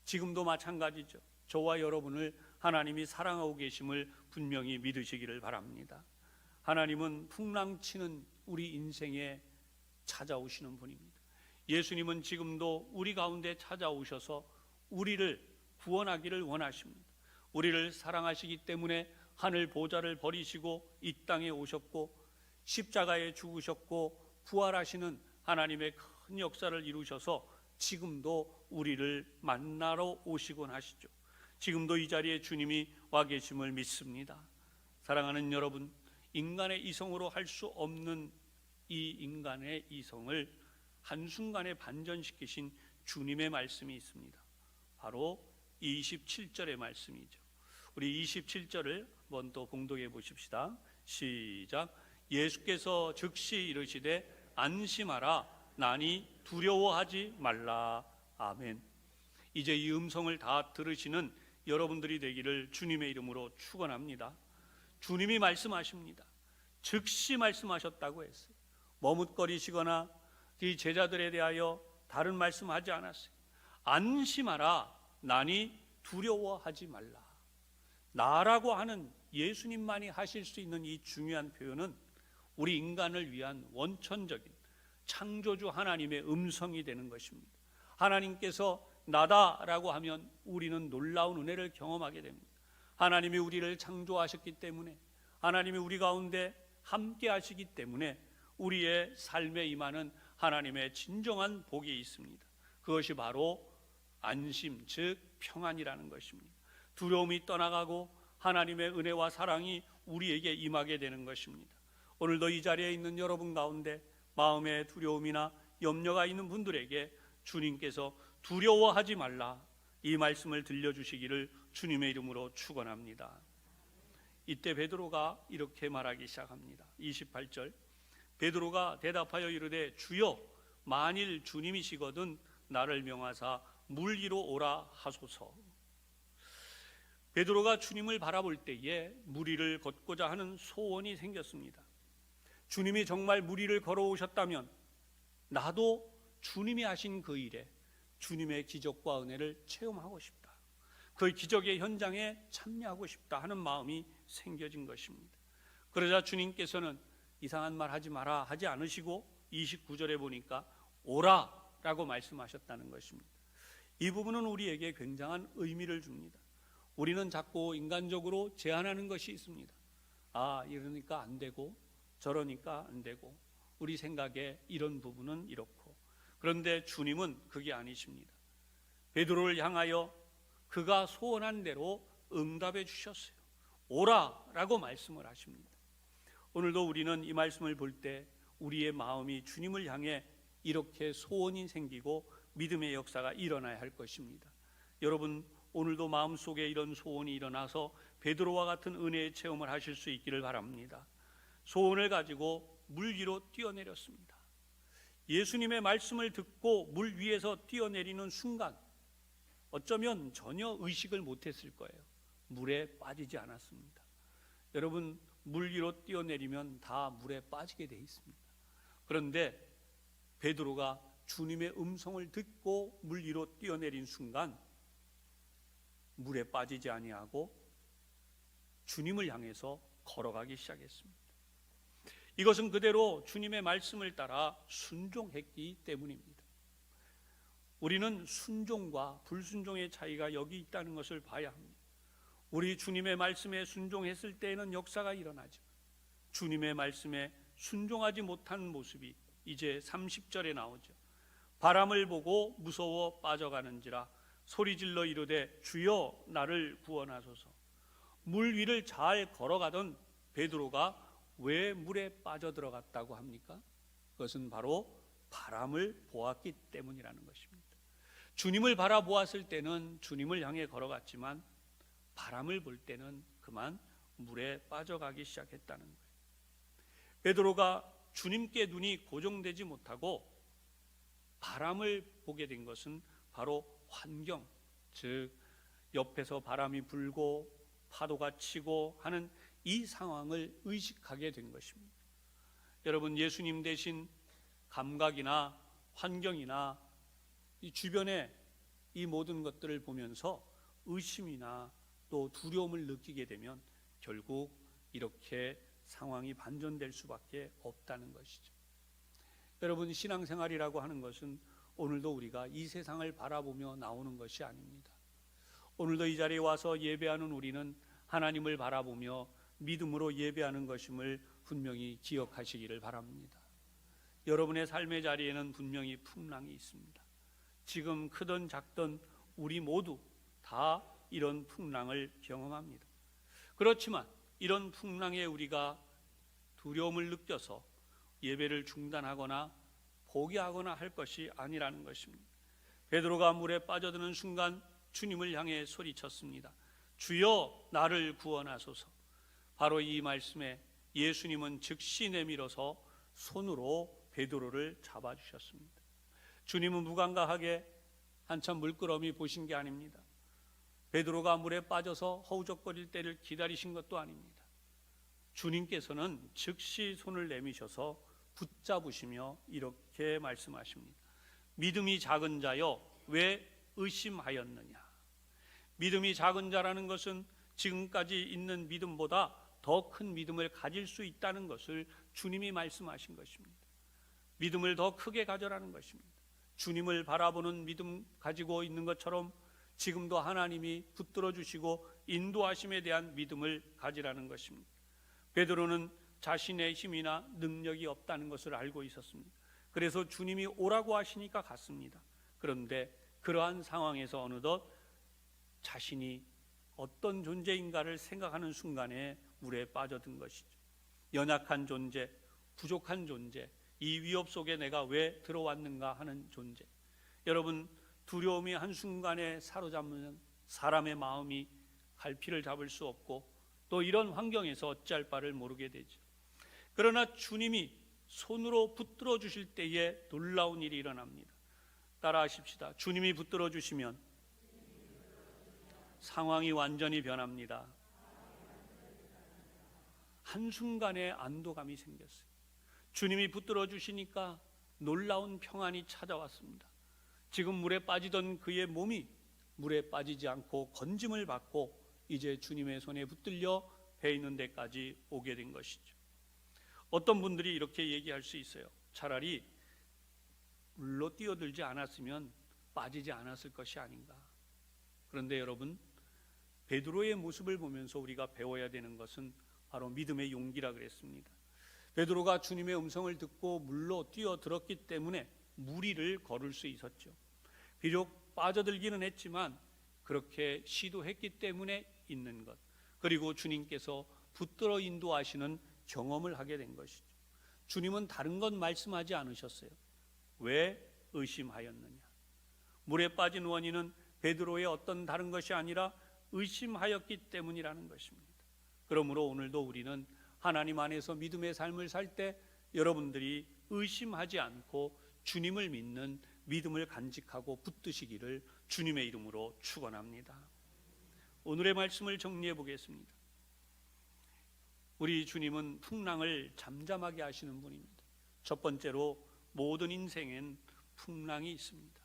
지금도 마찬가지죠. 저와 여러분을 하나님이 사랑하고 계심을 분명히 믿으시기를 바랍니다. 하나님은 풍랑치는 우리 인생에 찾아오시는 분입니다. 예수님은 지금도 우리 가운데 찾아오셔서 우리를 구원하기를 원하십니다. 우리를 사랑하시기 때문에 하늘 보좌를 버리시고 이 땅에 오셨고 십자가에 죽으셨고 부활하시는 하나님의 큰 역사를 이루셔서 지금도 우리를 만나러 오시곤 하시죠. 지금도 이 자리에 주님이 와 계심을 믿습니다. 사랑하는 여러분, 인간의 이성으로 할 수 없는 이 인간의 이성을 한순간에 반전시키신 주님의 말씀이 있습니다. 바로 27절의 말씀이죠. 우리 27절을 한번 또 봉독해 보십시다. 시작. 예수께서 즉시 이르시되 안심하라, 나니 두려워하지 말라. 아멘. 이제 이 음성을 다 들으시는 여러분들이 되기를 주님의 이름으로 축원합니다. 주님이 말씀하십니다. 즉시 말씀하셨다고 했어요. 머뭇거리시거나 이 제자들에 대하여 다른 말씀하지 않았어요. 안심하라, 나니 두려워하지 말라. 나라고 하는 예수님만이 하실 수 있는 이 중요한 표현은 우리 인간을 위한 원천적인 창조주 하나님의 음성이 되는 것입니다. 하나님께서 나다라고 하면 우리는 놀라운 은혜를 경험하게 됩니다. 하나님이 우리를 창조하셨기 때문에, 하나님이 우리 가운데 함께 하시기 때문에 우리의 삶에 임하는 하나님의 진정한 복이 있습니다. 그것이 바로 안심, 즉 평안이라는 것입니다. 두려움이 떠나가고 하나님의 은혜와 사랑이 우리에게 임하게 되는 것입니다. 오늘도 이 자리에 있는 여러분 가운데 마음의 두려움이나 염려가 있는 분들에게 주님께서 두려워하지 말라, 이 말씀을 들려주시기를 주님의 이름으로 축원합니다. 이때 베드로가 이렇게 말하기 시작합니다. 28절, 베드로가 대답하여 이르되 주여, 만일 주님이시거든 나를 명하사 물 위로 오라 하소서. 베드로가 주님을 바라볼 때에 물 위를 걷고자 하는 소원이 생겼습니다. 주님이 정말 물 위를 걸어오셨다면 나도 주님이 하신 그 일에 주님의 기적과 은혜를 체험하고 싶다, 그 기적의 현장에 참여하고 싶다 하는 마음이 생겨진 것입니다. 그러자 주님께서는 이상한 말 하지 마라 하지 않으시고 29절에 보니까 오라 라고 말씀하셨다는 것입니다. 이 부분은 우리에게 굉장한 의미를 줍니다. 우리는 자꾸 인간적으로 제한하는 것이 있습니다. 이러니까 안 되고 저러니까 안 되고 우리 생각에 이런 부분은 이렇고. 그런데 주님은 그게 아니십니다. 베드로를 향하여 그가 소원한 대로 응답해 주셨어요. 오라라고 말씀을 하십니다. 오늘도 우리는 이 말씀을 볼 때 우리의 마음이 주님을 향해 이렇게 소원이 생기고 믿음의 역사가 일어나야 할 것입니다. 여러분, 오늘도 마음속에 이런 소원이 일어나서 베드로와 같은 은혜의 체험을 하실 수 있기를 바랍니다. 소원을 가지고 물 위로 뛰어내렸습니다. 예수님의 말씀을 듣고 물 위에서 뛰어내리는 순간 어쩌면 전혀 의식을 못했을 거예요. 물에 빠지지 않았습니다. 여러분, 물 위로 뛰어내리면 다 물에 빠지게 돼 있습니다. 그런데 베드로가 주님의 음성을 듣고 물 위로 뛰어내린 순간 물에 빠지지 아니하고 주님을 향해서 걸어가기 시작했습니다. 이것은 그대로 주님의 말씀을 따라 순종했기 때문입니다. 우리는 순종과 불순종의 차이가 여기 있다는 것을 봐야 합니다. 우리 주님의 말씀에 순종했을 때에는 역사가 일어나지만 주님의 말씀에 순종하지 못한 모습이 이제 30절에 나오죠. 바람을 보고 무서워 빠져가는지라 소리질러 이르되 주여 나를 구원하소서. 물 위를 잘 걸어가던 베드로가 왜 물에 빠져들어갔다고 합니까? 그것은 바로 바람을 보았기 때문이라는 것입니다. 주님을 바라보았을 때는 주님을 향해 걸어갔지만 바람을 볼 때는 그만 물에 빠져가기 시작했다는 거예요. 베드로가 주님께 눈이 고정되지 못하고 바람을 보게 된 것은 바로 환경, 즉 옆에서 바람이 불고 파도가 치고 하는 이 상황을 의식하게 된 것입니다. 여러분, 예수님 대신 감각이나 환경이나 이 주변의 이 모든 것들을 보면서 의심이나 또 두려움을 느끼게 되면 결국 이렇게 상황이 반전될 수밖에 없다는 것이죠. 여러분, 신앙생활이라고 하는 것은 오늘도 우리가 이 세상을 바라보며 나오는 것이 아닙니다. 오늘도 이 자리에 와서 예배하는 우리는 하나님을 바라보며 믿음으로 예배하는 것임을 분명히 기억하시기를 바랍니다. 여러분의 삶의 자리에는 분명히 풍랑이 있습니다. 지금 크든 작든 우리 모두 다 이런 풍랑을 경험합니다. 그렇지만 이런 풍랑에 우리가 두려움을 느껴서 예배를 중단하거나 포기하거나 할 것이 아니라는 것입니다. 베드로가 물에 빠져드는 순간 주님을 향해 소리쳤습니다. 주여 나를 구원하소서. 바로 이 말씀에 예수님은 즉시 내밀어서 손으로 베드로를 잡아주셨습니다. 주님은 무감각하게 한참 물끄러미 보신 게 아닙니다. 베드로가 물에 빠져서 허우적거릴 때를 기다리신 것도 아닙니다. 주님께서는 즉시 손을 내미셔서 붙잡으시며 이렇게 말씀하십니다. 믿음이 작은 자여 왜 의심하였느냐. 믿음이 작은 자라는 것은 지금까지 있는 믿음보다 더 큰 믿음을 가질 수 있다는 것을 주님이 말씀하신 것입니다. 믿음을 더 크게 가져라는 것입니다. 주님을 바라보는 믿음 가지고 있는 것처럼 지금도 하나님이 붙들어 주시고 인도하심에 대한 믿음을 가지라는 것입니다. 베드로는 자신의 힘이나 능력이 없다는 것을 알고 있었습니다. 그래서 주님이 오라고 하시니까 갔습니다. 그런데 그러한 상황에서 어느덧 자신이 어떤 존재인가를 생각하는 순간에 물에 빠져든 것이죠. 연약한 존재, 부족한 존재, 이 위협 속에 내가 왜 들어왔는가 하는 존재. 여러분, 두려움이 한순간에 사로잡는 사람의 마음이 갈피를 잡을 수 없고 또 이런 환경에서 어찌할 바를 모르게 되죠. 그러나 주님이 손으로 붙들어 주실 때에 놀라운 일이 일어납니다. 따라하십시다. 주님이 붙들어 주시면 상황이 완전히 변합니다. 한순간에 안도감이 생겼어요. 주님이 붙들어 주시니까 놀라운 평안이 찾아왔습니다. 지금 물에 빠지던 그의 몸이 물에 빠지지 않고 건짐을 받고 이제 주님의 손에 붙들려 배 있는 데까지 오게 된 것이죠. 어떤 분들이 이렇게 얘기할 수 있어요. 차라리 물로 뛰어들지 않았으면 빠지지 않았을 것이 아닌가. 그런데 여러분, 베드로의 모습을 보면서 우리가 배워야 되는 것은 바로 믿음의 용기라 그랬습니다. 베드로가 주님의 음성을 듣고 물로 뛰어들었기 때문에 무리를 걸을 수 있었죠. 비록 빠져들기는 했지만 그렇게 시도했기 때문에 있는 것, 그리고 주님께서 붙들어 인도하시는 경험을 하게 된 것이죠. 주님은 다른 건 말씀하지 않으셨어요. 왜 의심하였느냐? 물에 빠진 원인은 베드로의 어떤 다른 것이 아니라 의심하였기 때문이라는 것입니다. 그러므로 오늘도 우리는 하나님 안에서 믿음의 삶을 살 때 여러분들이 의심하지 않고 주님을 믿는 믿음을 간직하고 붙드시기를 주님의 이름으로 축원합니다. 오늘의 말씀을 정리해 보겠습니다. 우리 주님은 풍랑을 잠잠하게 하시는 분입니다. 첫 번째로 모든 인생엔 풍랑이 있습니다.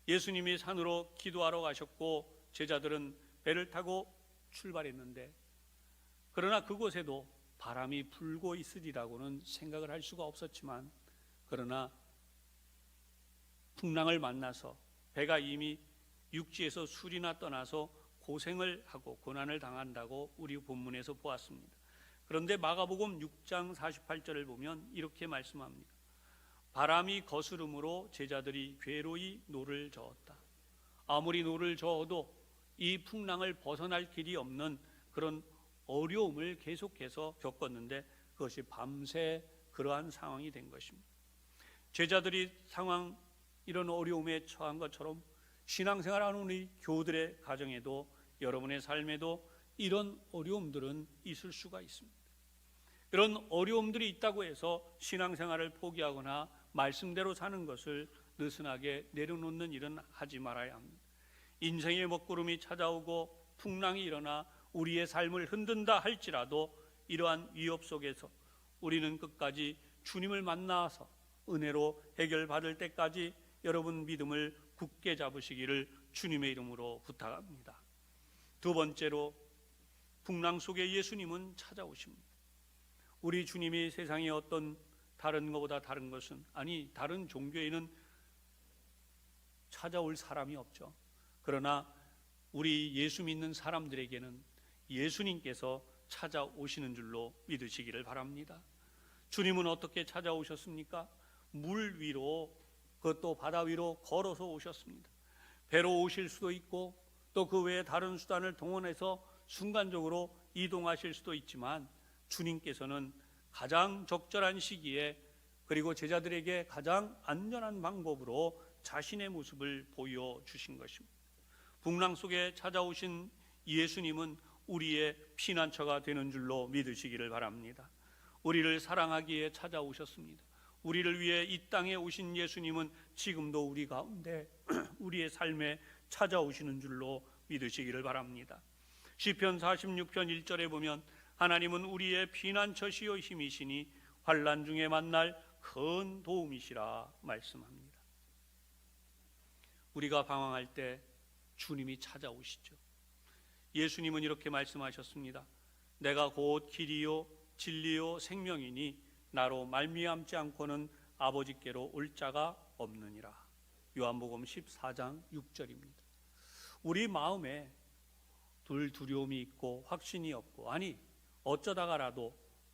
예수님이 산으로 기도하러 가셨고 제자들은 배를 타고 출발했는데, 그러나 그곳에도 바람이 불고 있으리라고는 생각을 할 수가 없었지만, 그러나 풍랑을 만나서 배가 이미 육지에서 술이나 떠나서 고생을 하고 고난을 당한다고 우리 본문에서 보았습니다. 그런데 마가복음 6장 48절을 보면 이렇게 말씀합니다. 바람이 거스름으로 제자들이 괴로이 노를 저었다. 아무리 노를 저어도 이 풍랑을 벗어날 길이 없는 그런 어려움을 계속해서 겪었는데, 그것이 밤새 그러한 상황이 된 것입니다. 제자들이 이런 어려움에 처한 것처럼 신앙생활하는 우리 교우들의 가정에도, 여러분의 삶에도 이런 어려움들은 있을 수가 있습니다. 이런 어려움들이 있다고 해서 신앙생활을 포기하거나 말씀대로 사는 것을 느슨하게 내려놓는 일은 하지 말아야 합니다. 인생의 먹구름이 찾아오고 풍랑이 일어나 우리의 삶을 흔든다 할지라도 이러한 위협 속에서 우리는 끝까지 주님을 만나서 은혜로 해결받을 때까지 여러분 믿음을 굳게 잡으시기를 주님의 이름으로 부탁합니다. 두 번째로, 풍랑 속에 예수님은 찾아오십니다. 우리 주님이 세상에 어떤 다른 것보다 다른 것은, 아니 다른 종교에는 찾아올 사람이 없죠. 그러나 우리 예수 믿는 사람들에게는 예수님께서 찾아오시는 줄로 믿으시기를 바랍니다. 주님은 어떻게 찾아오셨습니까? 물 위로, 그것도 바다 위로 걸어서 오셨습니다. 배로 오실 수도 있고 또 그 외에 다른 수단을 동원해서 순간적으로 이동하실 수도 있지만, 주님께서는 가장 적절한 시기에 그리고 제자들에게 가장 안전한 방법으로 자신의 모습을 보여주신 것입니다. 풍랑 속에 찾아오신 예수님은 우리의 피난처가 되는 줄로 믿으시기를 바랍니다. 우리를 사랑하기에 찾아오셨습니다. 우리를 위해 이 땅에 오신 예수님은 지금도 우리 가운데 우리의 삶에 찾아오시는 줄로 믿으시기를 바랍니다. 시편 46편 1절에 보면 하나님은 우리의 피난처시요 힘이시니 환난 중에 만날 큰 도움이시라 말씀합니다. 우리가 방황할 때 주님이 찾아오시죠. 예수님은 이렇게 말씀하셨습니다. 내가 곧 길이요 진리요 생명이니 나로 말미암지 않고는 아버지께로 올 자가 없느니라. 요한복음 14장 6절입니다. 우리 마음에 두려움이 있고 확신이 없고, 아니 어쩌다가라도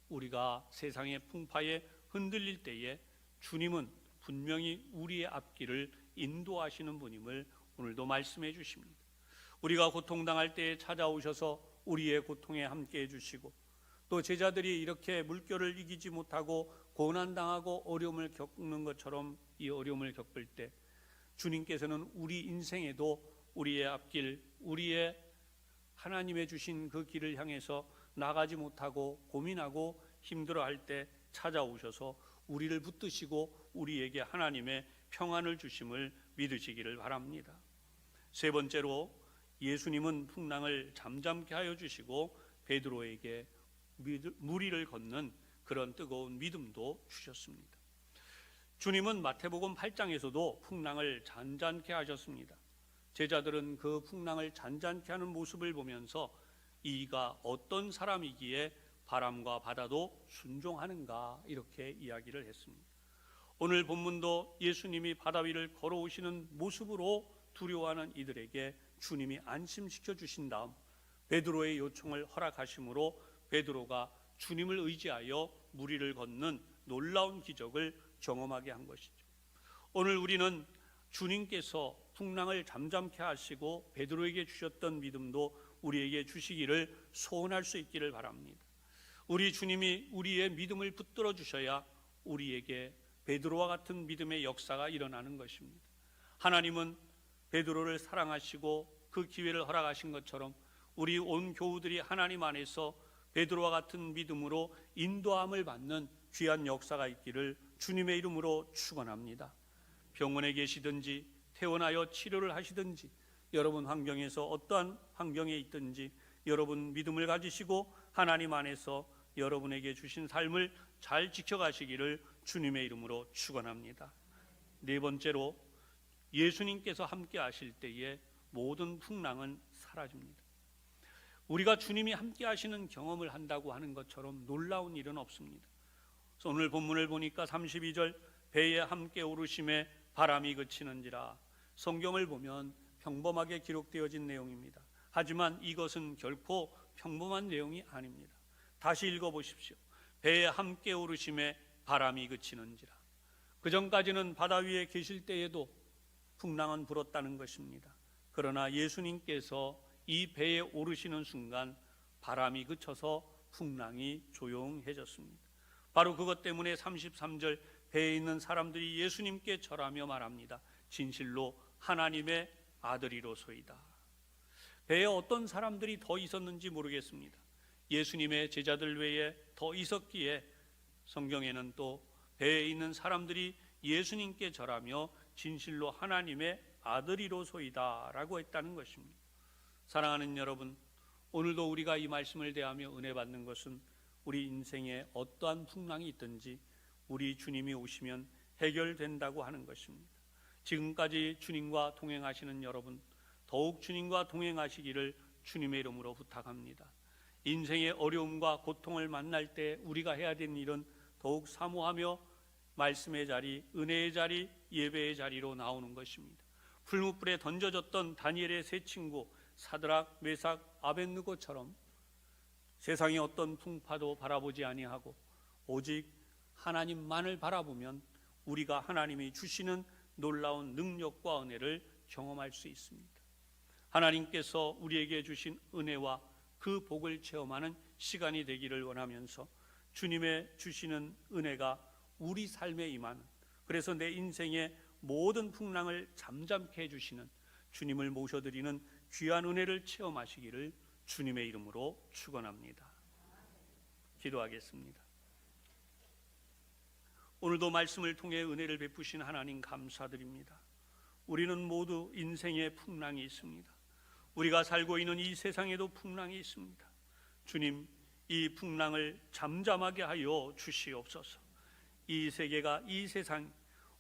우리가 세상의 풍파에 흔들릴 때에 주님은 분명히 우리의 앞길을 인도하시는 분임을 오늘도 말씀해 주십니다. 우리가 고통당할 때에 찾아오셔서 우리의 고통에 함께 해주시고, 또 제자들이 이렇게 물결을 이기지 못하고 고난당하고 어려움을 겪는 것처럼 이 어려움을 겪을 때 주님께서는 우리 인생에도 우리의 앞길, 우리의 하나님의 주신 그 길을 향해서 나가지 못하고 고민하고 힘들어할 때 찾아오셔서 우리를 붙드시고 우리에게 하나님의 평안을 주심을 믿으시기를 바랍니다. 세 번째로, 예수님은 풍랑을 잠잠케 하여 주시고 베드로에게 무리를 걷는 그런 뜨거운 믿음도 주셨습니다. 주님은 마태복음 8장에서도 풍랑을 잔잔케 하셨습니다. 제자들은 그 풍랑을 잔잔케 하는 모습을 보면서 이가 어떤 사람이기에 바람과 바다도 순종하는가, 이렇게 이야기를 했습니다. 오늘 본문도 예수님이 바다 위를 걸어오시는 모습으로 두려워하는 이들에게 주님이 안심시켜 주신 다음 베드로의 요청을 허락하심으로 베드로가 주님을 의지하여 무리를 걷는 놀라운 기적을 경험하게 한 것이죠. 오늘 우리는 주님께서 풍랑을 잠잠케 하시고 베드로에게 주셨던 믿음도 우리에게 주시기를 소원할 수 있기를 바랍니다. 우리 주님이 우리의 믿음을 붙들어 주셔야 우리에게 베드로와 같은 믿음의 역사가 일어나는 것입니다. 하나님은 베드로를 사랑하시고 그 기회를 허락하신 것처럼 우리 온 교우들이 하나님 안에서 베드로와 같은 믿음으로 인도함을 받는 귀한 역사가 있기를 주님의 이름으로 축원합니다. 병원에 계시든지 퇴원하여 치료를 하시든지 여러분 환경에서 어떠한 환경에 있든지 여러분 믿음을 가지시고 하나님 안에서 여러분에게 주신 삶을 잘 지켜가시기를 주님의 이름으로 축원합니다. 네 번째로, 예수님께서 함께 하실 때에 모든 풍랑은 사라집니다. 우리가 주님이 함께 하시는 경험을 한다고 하는 것처럼 놀라운 일은 없습니다. 그래서 오늘 본문을 보니까 32절, 배에 함께 오르심에 바람이 그치는지라. 성경을 보면 평범하게 기록되어진 내용입니다. 하지만 이것은 결코 평범한 내용이 아닙니다. 다시 읽어보십시오. 배에 함께 오르심에 바람이 그치는지라. 그 전까지는 바다 위에 계실 때에도 풍랑은 불었다는 것입니다. 그러나 예수님께서 이 배에 오르시는 순간 바람이 그쳐서 풍랑이 조용해졌습니다. 바로 그것 때문에 33절, 배에 있는 사람들이 예수님께 절하며 말합니다. 진실로 하나님의 아들이로소이다. 배에 어떤 사람들이 더 있었는지 모르겠습니다. 예수님의 제자들 외에 더 있었기에 성경에는 또 배에 있는 사람들이 예수님께 절하며 진실로 하나님의 아들이로소이다 라고 했다는 것입니다. 사랑하는 여러분, 오늘도 우리가 이 말씀을 대하며 은혜 받는 것은 우리 인생에 어떠한 풍랑이 있든지 우리 주님이 오시면 해결된다고 하는 것입니다. 지금까지 주님과 동행하시는 여러분, 더욱 주님과 동행하시기를 주님의 이름으로 부탁합니다. 인생의 어려움과 고통을 만날 때 우리가 해야 되는 일은 더욱 사모하며 말씀의 자리, 은혜의 자리, 예배의 자리로 나오는 것입니다. 풀무불에 던져졌던 다니엘의 세 친구 사드락, 메삭, 아벳느고처럼 세상의 어떤 풍파도 바라보지 아니하고 오직 하나님만을 바라보면 우리가 하나님이 주시는 놀라운 능력과 은혜를 경험할 수 있습니다. 하나님께서 우리에게 주신 은혜와 그 복을 체험하는 시간이 되기를 원하면서 주님의 주시는 은혜가 우리 삶에 임하는, 그래서 내 인생의 모든 풍랑을 잠잠케 해주시는 주님을 모셔드리는 귀한 은혜를 체험하시기를 주님의 이름으로 축원합니다. 기도하겠습니다. 오늘도 말씀을 통해 은혜를 베푸신 하나님 감사드립니다. 우리는 모두 인생에 풍랑이 있습니다. 우리가 살고 있는 이 세상에도 풍랑이 있습니다. 주님, 이 풍랑을 잠잠하게 하여 주시옵소서. 이 세계가, 이 세상,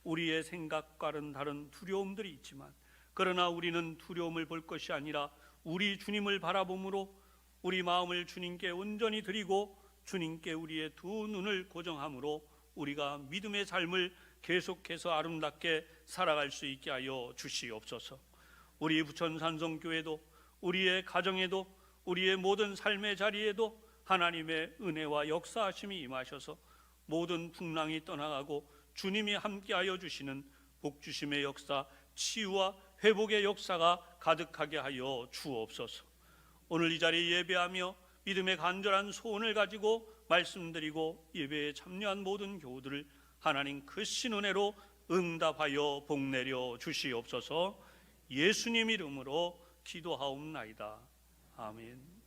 우리의 생각과는 다른 두려움들이 있지만 그러나 우리는 두려움을 볼 것이 아니라 우리 주님을 바라봄으로 우리 마음을 주님께 온전히 드리고 주님께 우리의 두 눈을 고정함으로 우리가 믿음의 삶을 계속해서 아름답게 살아갈 수 있게 하여 주시옵소서. 우리 부천산성교회도 우리의 가정에도 우리의 모든 삶의 자리에도 하나님의 은혜와 역사하심이 임하셔서 모든 풍랑이 떠나가고 주님이 함께하여 주시는 복주심의 역사, 치유와 회복의 역사가 가득하게 하여 주옵소서. 오늘 이 자리에 예배하며 믿음의 간절한 소원을 가지고 말씀드리고 예배에 참여한 모든 교우들을 하나님 크신 은혜로 응답하여 복내려 주시옵소서. 예수님 이름으로 기도하옵나이다. 아멘.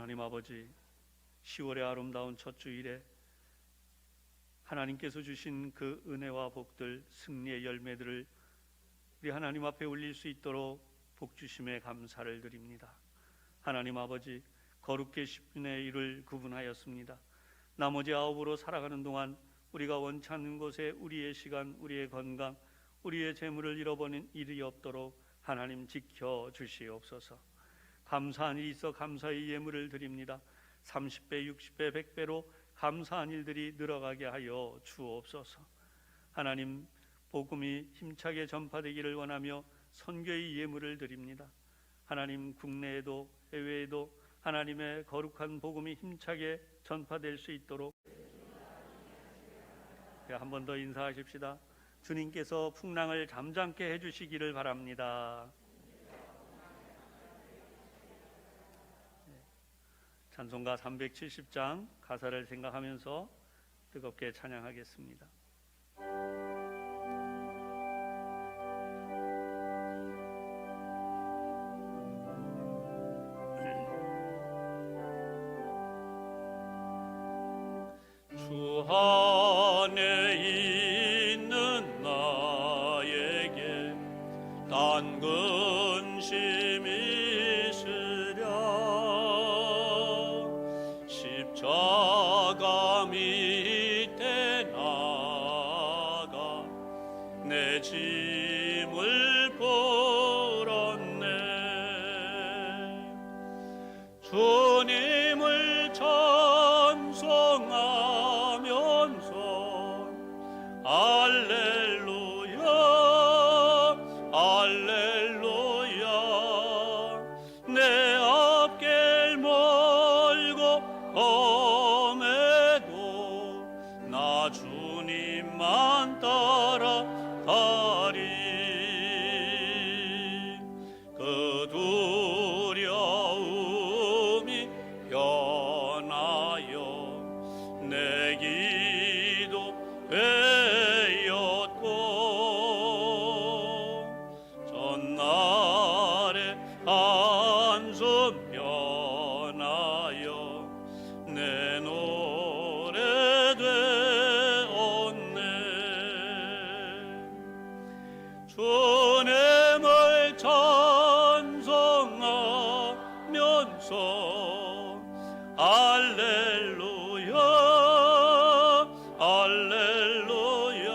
하나님 아버지, 10월의 아름다운 첫 주일에 하나님께서 주신 그 은혜와 복들, 승리의 열매들을 우리 하나님 앞에 올릴 수 있도록 복주심에 감사를 드립니다. 하나님 아버지, 거룩 계시분의 일을 구분하였습니다. 나머지 9으로 살아가는 동안 우리가 원치 않는 곳에 우리의 시간, 우리의 건강, 우리의 재물을 잃어버린 일이 없도록 하나님 지켜 주시옵소서. 감사한 일이 있어 감사의 예물을 드립니다. 30배, 60배, 100배로 감사한 일들이 늘어가게 하여 주옵소서. 하나님, 복음이 힘차게 전파되기를 원하며 선교의 예물을 드립니다. 하나님, 국내에도 해외에도 하나님의 거룩한 복음이 힘차게 전파될 수 있도록 한 번 더 인사하십시다. 주님께서 풍랑을 잠잠케 해주시기를 바랍니다. 찬송가 370장 가사를 생각하면서 뜨겁게 찬양하겠습니다. 주 안에 있는 나에게 딴 근심이 있으랴 십자가 밑에 나가 내 짐을 풀었네. 주님을 찬송하면서 할렐루야 할렐루야 내 앞길 멀고 험해도 나 주님만 따라가리. 그 두려움이 변하여 내 기도 되었고 전날의 한숨 변하여 내 노래 되었네. 주님을 찬송하면서 할렐루야 할렐루야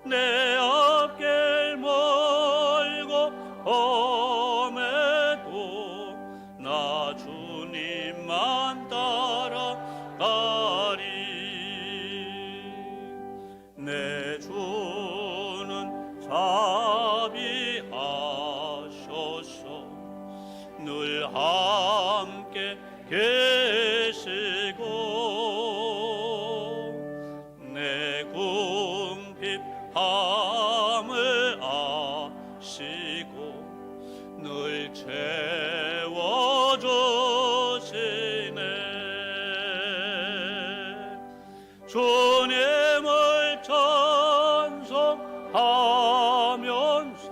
내 앞길 멀고 험해도 나 주님만 따라가리. 내 주는 자비하셔서 늘 함께 계시고 내 궁핍함을 아시고 늘 채워주시네. 주님을 찬송하면서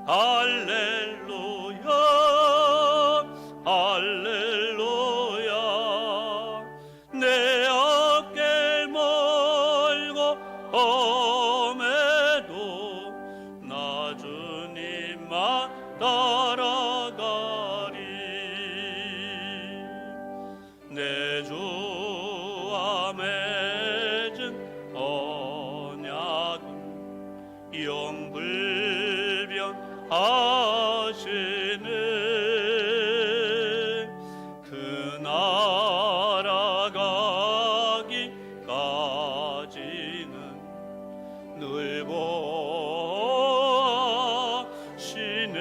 할렐루야 할렐루야 내 앞길 멀고 험해도 나 주님만 따라가리. 내 주와 맺은 언약은 영불변하시네. 그 나라 가기까지는 늘 보시네.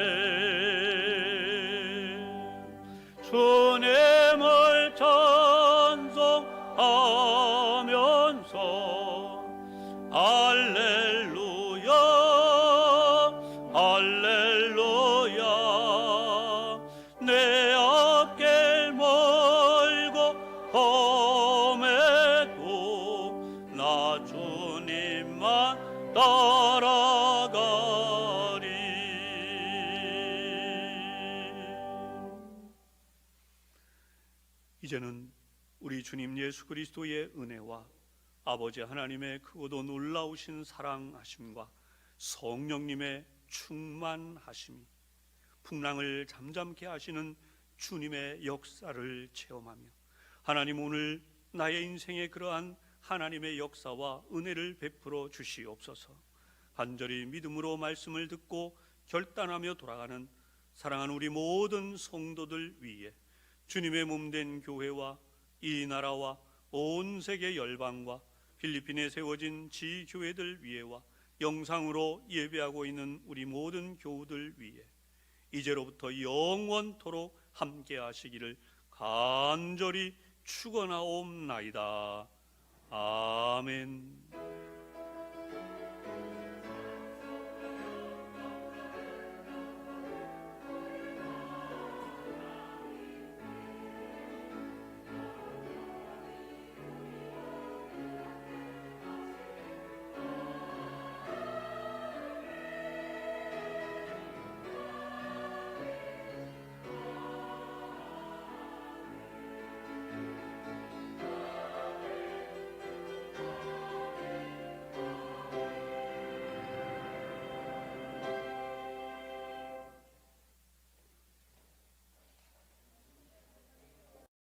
주님을 찬송하면서 할렐루야 할렐루야 내 앞길 멀고 험해도 나 주님만 따라가리. 이제는 우리 주님 예수 그리스도의 은혜와 아버지 하나님의 크고도 놀라우신 사랑하심과 성령님의 충만하심이 풍랑을 잠잠케 하시는 주님의 역사를 체험하며 하나님 오늘 나의 인생에 그러한 하나님의 역사와 은혜를 베풀어 주시옵소서. 간절히 믿음으로 말씀을 듣고 결단하며 돌아가는 사랑하는 우리 모든 성도들 위해 주님의 몸된 교회와 이 나라와 온 세계 열방과 필리핀에 세워진 지교회들 위에와 영상으로 예배하고 있는 우리 모든 교우들 위해 이제로부터 영원토록 함께 하시기를 간절히 축원하옵나이다. 아멘.